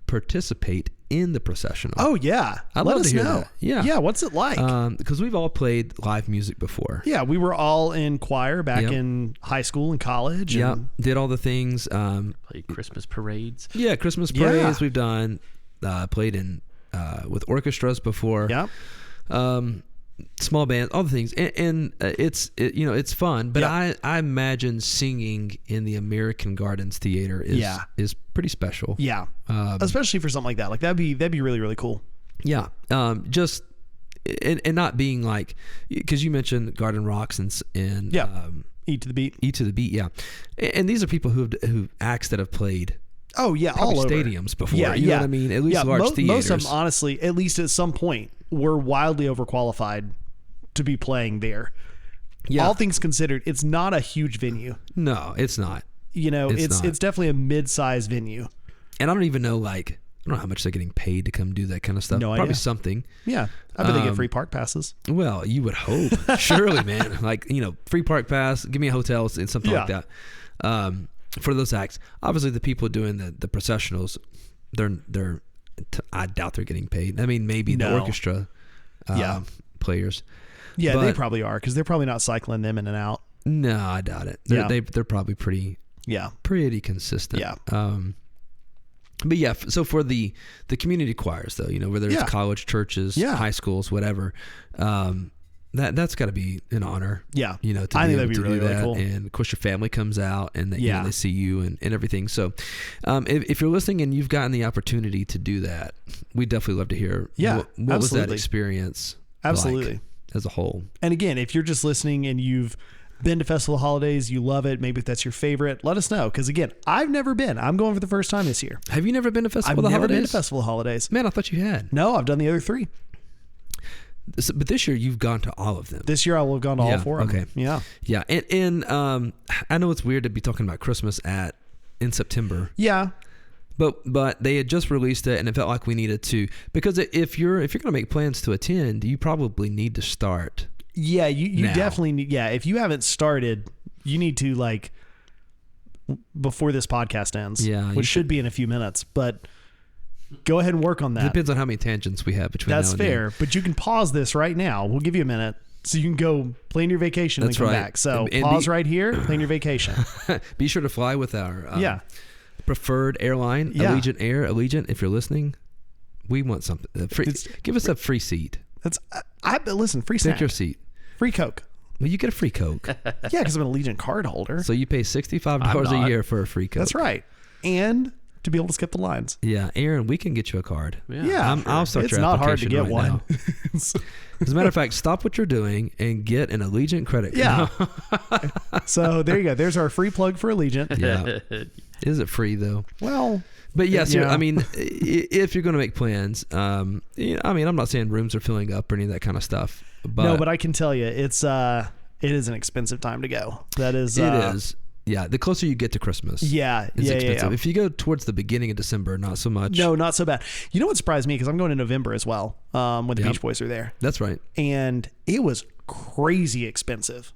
participate in the processional. Oh yeah, I'd let love us to hear know. that. Yeah, yeah. What's it like? Because we've all played live music before. Yeah, we were all in choir back in high school and college. Yeah, And did all the things. Played Christmas parades. Yeah, Christmas parades we've done. Played in with orchestras before. Yeah. Small bands, all the things, and it's fun. But I imagine singing in the American Gardens Theater is pretty special. Yeah, especially for something like that. Like that'd be really, really cool. Yeah, just and not being like, because you mentioned Garden Rocks and Eat to the Beat. Eat to the Beat. Yeah, and these are people who acts that have played. Oh yeah, all over stadiums before. Yeah, you know what I mean. At least large theaters. Most of them, honestly, at least at some point, were wildly overqualified to be playing there. Yeah. All things considered, it's not a huge venue. No, it's not. It's definitely a mid-sized venue. And I don't even know, I don't know how much they're getting paid to come do that kind of stuff. No idea. Probably something. Yeah. I bet they get free park passes. Well, you would hope. Surely, man. Free park pass, give me a hotel and something like that. For those acts. Obviously, the people doing the processionals, I doubt they're getting paid. I mean, maybe the orchestra players. Yeah, they probably are, because they're probably not cycling them in and out. No, I doubt it. They're probably pretty consistent. Yeah. But yeah, so for the community choirs, though, whether it's college, churches, high schools, whatever, that's got to be an honor. Yeah. To I be think able that'd be to really, do that. really cool. And of course, your family comes out and they see you and everything. So if you're listening and you've gotten the opportunity to do that, we'd definitely love to hear what was that experience like as a whole. And again, if you're just listening and you've been to Festival of Holidays, you love it, maybe if that's your favorite, let us know. Because again, I've never been. I'm going for the first time this year. Have you never been to Festival of Holidays? I've never been to Festival of Holidays. Man, I thought you had. No, I've done the other 3. But this year you've gone to all of them. This year I will have gone to all 4 of them. Yeah. Yeah. And I know it's weird to be talking about Christmas in September. Yeah. But they had just released it, and it felt like we needed to, because if you're going to make plans to attend, you probably need to start. Yeah, you definitely need. Yeah, if you haven't started, you need to before this podcast ends. Yeah, which should be in a few minutes. But go ahead and work on that. It depends on how many tangents we have between. That's now and fair, then. but you can pause this right now. We'll give you a minute. so you can go plan your vacation That's and come right. back. So And pause right here, plan your vacation. Be sure to fly with our preferred airline, Yeah. Allegiant Air. Allegiant, if you're listening, we want something. Give us a free seat. That's listen, free Pick snack, your seat. free Coke. Well, you get a free Coke. Yeah, because I'm an Allegiant card holder. So you pay $65 I'm a not. year for a free Coke. That's right. And to be able to skip the lines. Yeah, Aaron, we can get you a card. Yeah, I'll start it's your not hard to application get right one. now. As a matter of fact, stop what you're doing and get an Allegiant credit Yeah. card. So there you go. There's our free plug for Allegiant. Yeah. Is it free though? Well, But yes, Yeah. I mean, if you're going to make plans, I mean, I'm not saying rooms are filling up or any of that kind of stuff. But no, but I can tell you, it is an expensive time to go. That is, it is. Yeah, the closer you get to Christmas, Yeah, it's yeah, expensive. yeah. If you go towards the beginning of December, not so much. No, not so bad. You know what surprised me? Because I'm going in November as well when the Yep. Beach Boys are there. That's right. And it was crazy expensive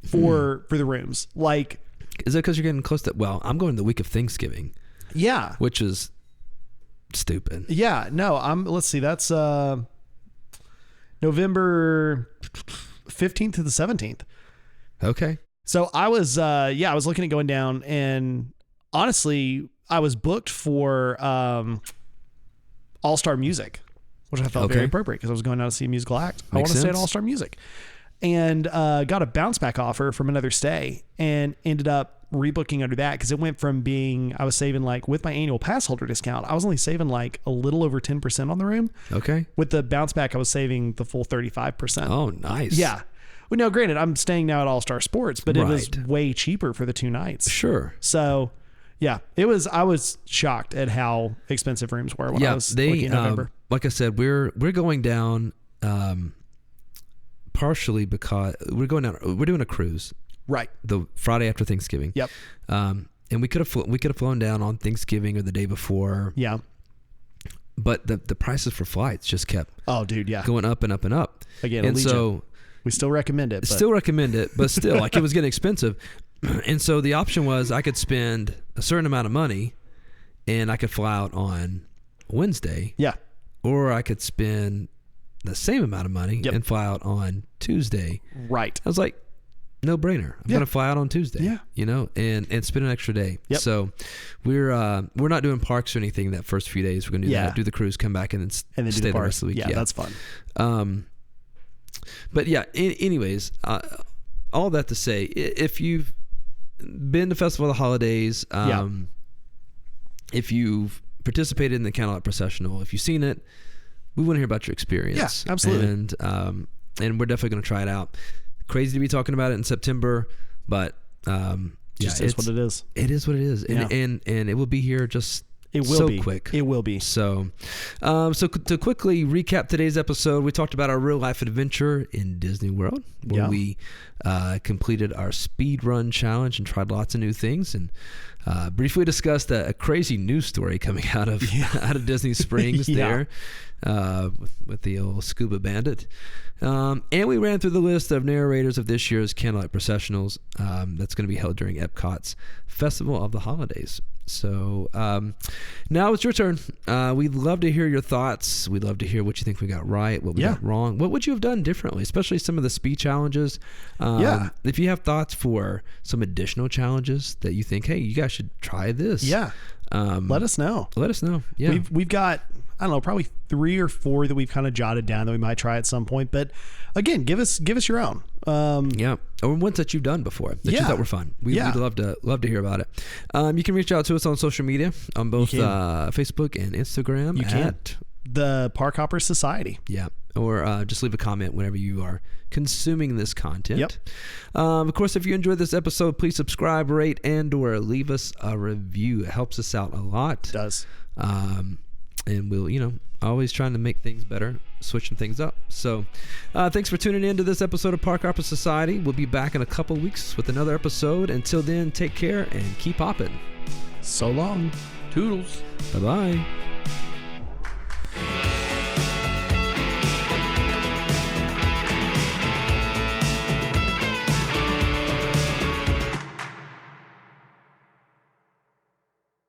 for the rooms. Like, Is it because you're getting close to? Well, I'm going the week of Thanksgiving, yeah. which is stupid. Yeah, no, let's see, that's November 15th to the 17th. Okay. So I was looking at going down, and honestly, I was booked for All-Star Music, which I felt very Okay. appropriate because I was going out to see a musical act. I Makes want to stay at sense. All-Star Music. And got a bounce back offer from another stay and ended up rebooking under that because it went from being, I was saving like, with my annual pass holder discount, I was only saving like a little over 10% on the room. Okay. With the bounce back, I was saving the full 35%. Oh, nice. Yeah. Well, now, granted, I'm staying now at All Star Sports, but it was Right. way cheaper for the 2 nights. Sure. So, yeah, I was shocked at how expensive rooms were when I was they looking in November. like I said, we're going down partially because we're doing a cruise Right. the Friday after Thanksgiving. Yep. And we could have flown down on Thanksgiving or the day before. Yeah. But the prices for flights just kept Oh, dude. Yeah. going up and up and up. Again, and Allegiant. so We still recommend it. But still recommend it, but still like it was getting expensive. And so the option was I could spend a certain amount of money and I could fly out on Wednesday, yeah. or I could spend the same amount of money Yep. and fly out on Tuesday. Right. I was like, no brainer. I'm going to fly out on Tuesday, Yeah. and spend an extra day. Yep. So we're not doing parks or anything that first few days. We're going to do Yeah. that, do the cruise, come back, and then And then stay do the the park. rest of the week. Yeah, that's fun. But yeah, anyways, all that to say, if you've been to Festival of the Holidays, if you've participated in the Candlelight Processional, if you've seen it, we want to hear about your experience. Yeah, absolutely. And we're definitely going to try it out. Crazy to be talking about it in September, but Just is what it is. It is what it is, Yeah. and it will be here just It will so be quick. It will be. So to quickly recap today's episode, we talked about our real life adventure in Disney World, where we completed our Speedrun challenge and tried lots of new things, and briefly discussed a crazy news story coming out of Disney Springs there with the old scuba bandit. And we ran through the list of narrators of this year's Candlelight Processionals that's going to be held during Epcot's Festival of the Holidays. So now it's your turn. We'd love to hear your thoughts. We'd love to hear what you think we got right, what we got wrong. What would you have done differently, especially some of the speed challenges? If you have thoughts for some additional challenges that you think, hey, you guys should try this. Let us know. Let us know. Yeah. We've got, I don't know, probably 3 or 4 that we've kind of jotted down that we might try at some point. But again, give us your own. Or ones that you've done before that you thought were fun. We'd love to hear about it. You can reach out to us on social media on both Facebook and Instagram. You can. The Park Hoppers Society. Yeah. Or just leave a comment whenever you are consuming this content. Yep. Of course, if you enjoyed this episode, please subscribe, rate, and or leave us a review. It helps us out a lot. It does. And we'll, always trying to make things better, switching things up. So thanks for tuning in to this episode of Park Hopper Society. We'll be back in a couple weeks with another episode. Until then, take care and keep hopping. So long. Toodles. Bye-bye.